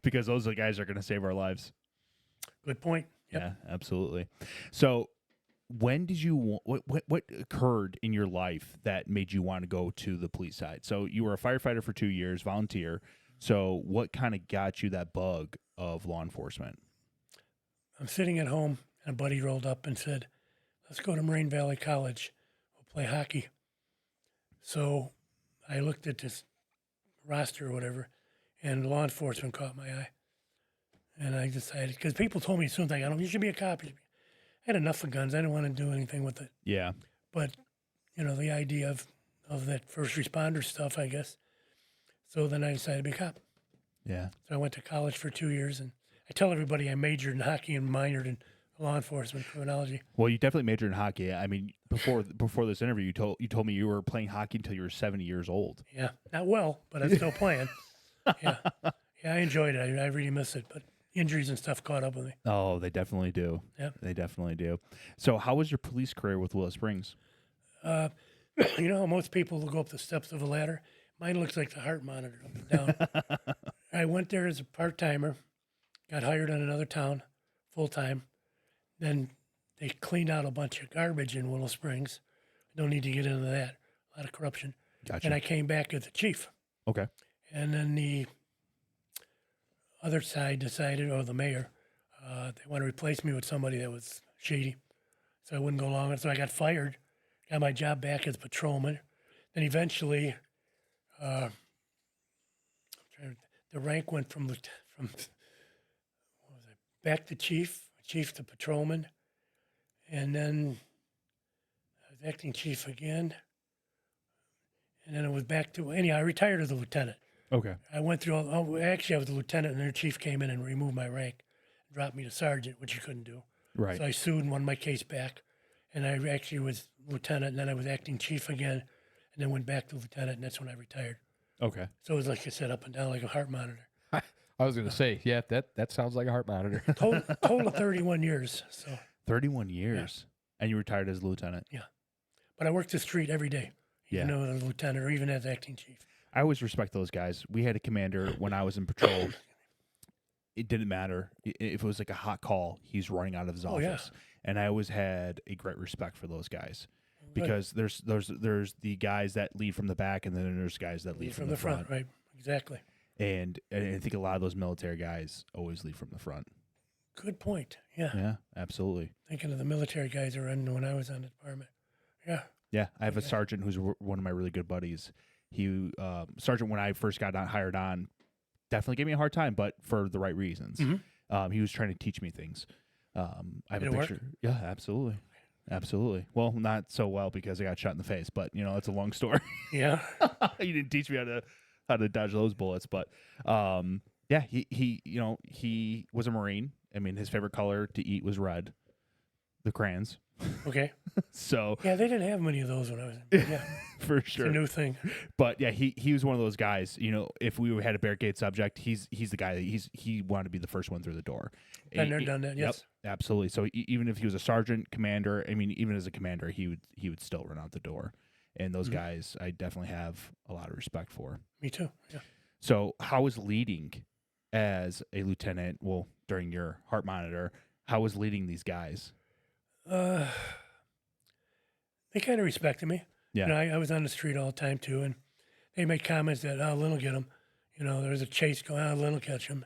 Because those are the guys that are going to save our lives. Good point. Yep. Yeah, absolutely. So, when did you what occurred in your life that made you want to go to the police side? So, you were a firefighter for 2 years, volunteer. So, what kind of got you that bug of law enforcement? I'm sitting at home, and a buddy rolled up and said, "Let's go to Moraine Valley College. We'll play hockey." So I looked at this roster or whatever, and law enforcement caught my eye. And I decided, because people told me as soon as I got home, you should be a cop. I had enough of guns. I didn't want to do anything with it. Yeah. But, the idea of that first responder stuff, I guess. So then I decided to be a cop. Yeah. So I went to college for 2 years, and I tell everybody I majored in hockey and minored in law enforcement criminology. Well, you definitely majored in hockey. I mean, before this interview, you told me you were playing hockey until you were 70 years old. Yeah, not well, but I'm still playing. Yeah, I enjoyed it. I really miss it, but injuries and stuff caught up with me. Oh, they definitely do. Yeah, they definitely do. So, how was your police career with Willow Springs? How most people will go up the steps of a ladder? Mine looks like the heart monitor up and down. I went there as a part-timer, got hired in another town, full-time. Then they cleaned out a bunch of garbage in Willow Springs. I don't need to get into that. A lot of corruption. Gotcha. And I came back as the chief. Okay. And then the other side decided, or the mayor, they want to replace me with somebody that was shady. So I wouldn't go along. And so I got fired, got my job back as patrolman. Then eventually, the rank went from back to chief to patrolman, and then I was acting chief again, and then it was back to, anyhow, I retired as a lieutenant. Okay. I went through actually I was a lieutenant, and their chief came in and removed my rank, dropped me to sergeant, which you couldn't do. Right. So I sued and won my case back, and I actually was lieutenant, and then I was acting chief again, and then went back to lieutenant, and that's when I retired. Okay. So it was like I said, up and down like a heart monitor. I was going to say, yeah, that sounds like a heart monitor. Total of 31 years. So 31 years. Yeah. And you retired as lieutenant. Yeah. But I worked the street every day, even though I was a lieutenant or even as acting chief. I always respect those guys. We had a commander when I was in patrol. It didn't matter. If it was like a hot call, he's running out of his office. Yeah. And I always had a great respect for those guys. Because there's the guys that lead from the back, and then there's guys that lead from the front. Right, exactly. And I think a lot of those military guys always lead from the front. Good point. Yeah. Yeah, absolutely. Thinking of the military guys around when I was on the department. Yeah. Yeah, I have a sergeant who's one of my really good buddies. He sergeant, when I first got hired on, definitely gave me a hard time, but for the right reasons. Mm-hmm. He was trying to teach me things. I have a picture. Work? Yeah, absolutely. Absolutely. Well, not so well because I got shot in the face, but it's a long story. Yeah. He didn't teach me how to dodge those bullets, but yeah, he was a Marine. I mean, his favorite color to eat was red. The crayons. Okay. So yeah, they didn't have many of those when I was in. Yeah, for sure. It's a new thing. But yeah, he was one of those guys. If we had a barricade subject, he's the guy that he wanted to be the first one through the door. Been there, done that. Yes. Yep, absolutely. So even if he was a sergeant, commander, I mean, even as a commander, he would still run out the door. And those guys, I definitely have a lot of respect for. Me too. Yeah. So how was leading as a lieutenant? Well, during your heart monitor, how was leading these guys? They kind of respected me. Yeah. I was on the street all the time too, and they made comments that Lynn will get him. There's a chase going on, Lynn will catch him,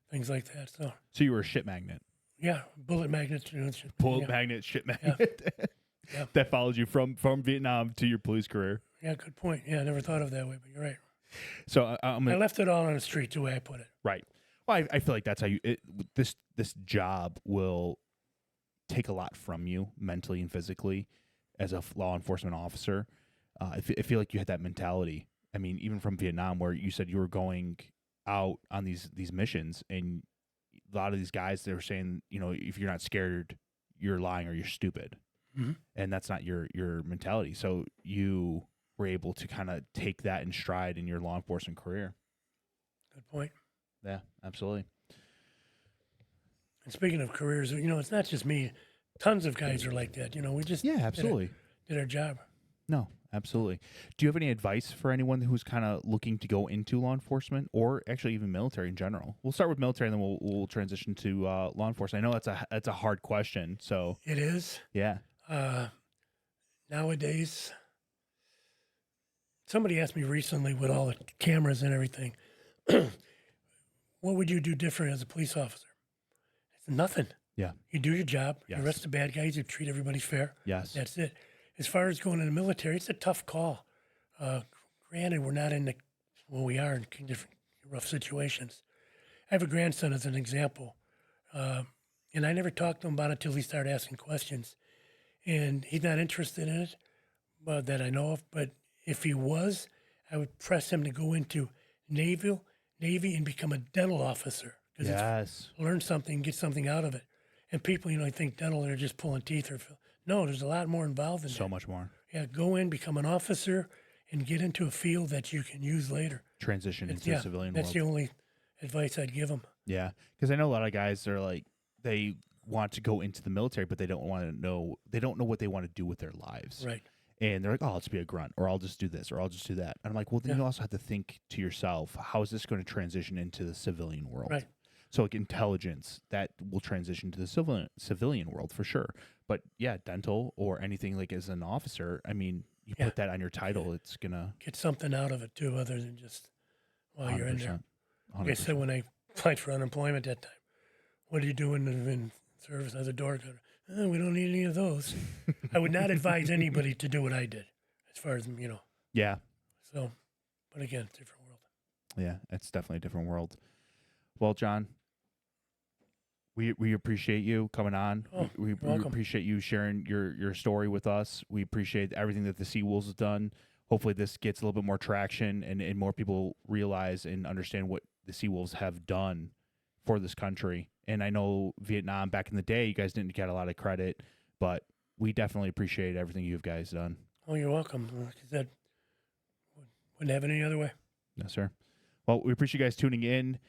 things like that. So you were a shit magnet. Yeah, bullet magnet. Bullet magnet, shit magnet. Yeah. Yeah. That followed you from Vietnam to your police career. Yeah, good point. Yeah, I never thought of it that way, but you're right. So I left it all on the street, the way I put it. Right. Well, I feel like that's how this job will take a lot from you mentally and physically as a law enforcement officer. I feel like you had that mentality. I mean, even from Vietnam, where you said you were going out on these missions, and a lot of these guys, they were saying, if you're not scared, you're lying or you're stupid. Mm-hmm. And that's not your mentality. So you were able to kind of take that in stride in your law enforcement career. Good point. Yeah, absolutely. And speaking of careers, it's not just me. tons of guys are like that. You know, we just Yeah, absolutely. did our job. No, absolutely. Do you have any advice for anyone who's kind of looking to go into law enforcement, or actually even military in general? We'll start with military, and then we'll transition to law enforcement. I know that's a hard question. So It is. yeah, Nowadays, somebody asked me recently with all the cameras and everything, what would you do different as a police officer? It's nothing. yeah, You do your job. Yes. You arrest the bad guys. You treat everybody fair. yes, That's it. As far as going in the military, it's a tough call. Granted, we're not in we are in different rough situations. I have a grandson as an example, and I never talked to him about it until he started asking questions. And he's not interested in it, that I know of. But if he was, I would press him to go into Navy, and become a dental officer. Because yes. learn something, get something out of it. And people, think dental, they're just pulling teeth. No, there's a lot more involved in So that. much more. Yeah, go in, become an officer, and get into a field that you can use later. Transition into the civilian That's world. the only advice I'd give them. Yeah, because I know a lot of guys are like, they want to go into the military, but they don't know what they want to do with their lives. Right. And they're like, oh, I'll just be a grunt, or I'll just do this, or I'll just do that. And I'm like, well, then Yeah. you also have to think to yourself, how is this going to transition into the civilian world? Right. So like intelligence, that will transition to the civilian world for sure. But yeah, dental or anything like as an officer, I mean, you Yeah. put that on your title, it's gonna Get something out of it, too, other than just while you're in there. 100%. Like I said, when I applied for unemployment that time, what are you doing in service as a door guard? We don't need any of those. I would not advise anybody to do what I did, as far as, Yeah, So, but again, different world. yeah, it's definitely a different world. Well, John, we appreciate you coming on. Oh, we you're welcome. appreciate you sharing your story with us. We appreciate everything that the Seawolves has done. Hopefully this gets a little bit more traction and more people realize and understand what the Seawolves have done for this country. And I know Vietnam back in the day, you guys didn't get a lot of credit, but we definitely appreciate everything you guys done. Oh, you're welcome. Like I said, wouldn't have it any other way. Yes, sir. Well, we appreciate you guys tuning in.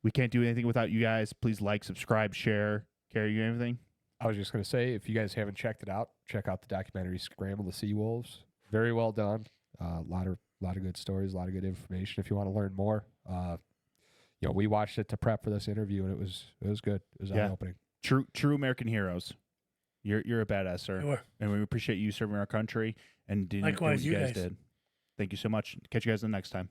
We can't do anything without you guys. Please like, subscribe, share. Carrie, you have anything? I was just going to say, if you guys haven't checked it out, check out the documentary Scramble the Seawolves. Very well done. A lot of good stories, a lot of good information. If you want to learn more, we watched it to prep for this interview, and it was good. It was eye-opening. True American heroes. You're a badass, sir. You were. And we appreciate you serving our country and doing what Likewise, you you guys guys. did. Thank you so much. Catch you guys the next time.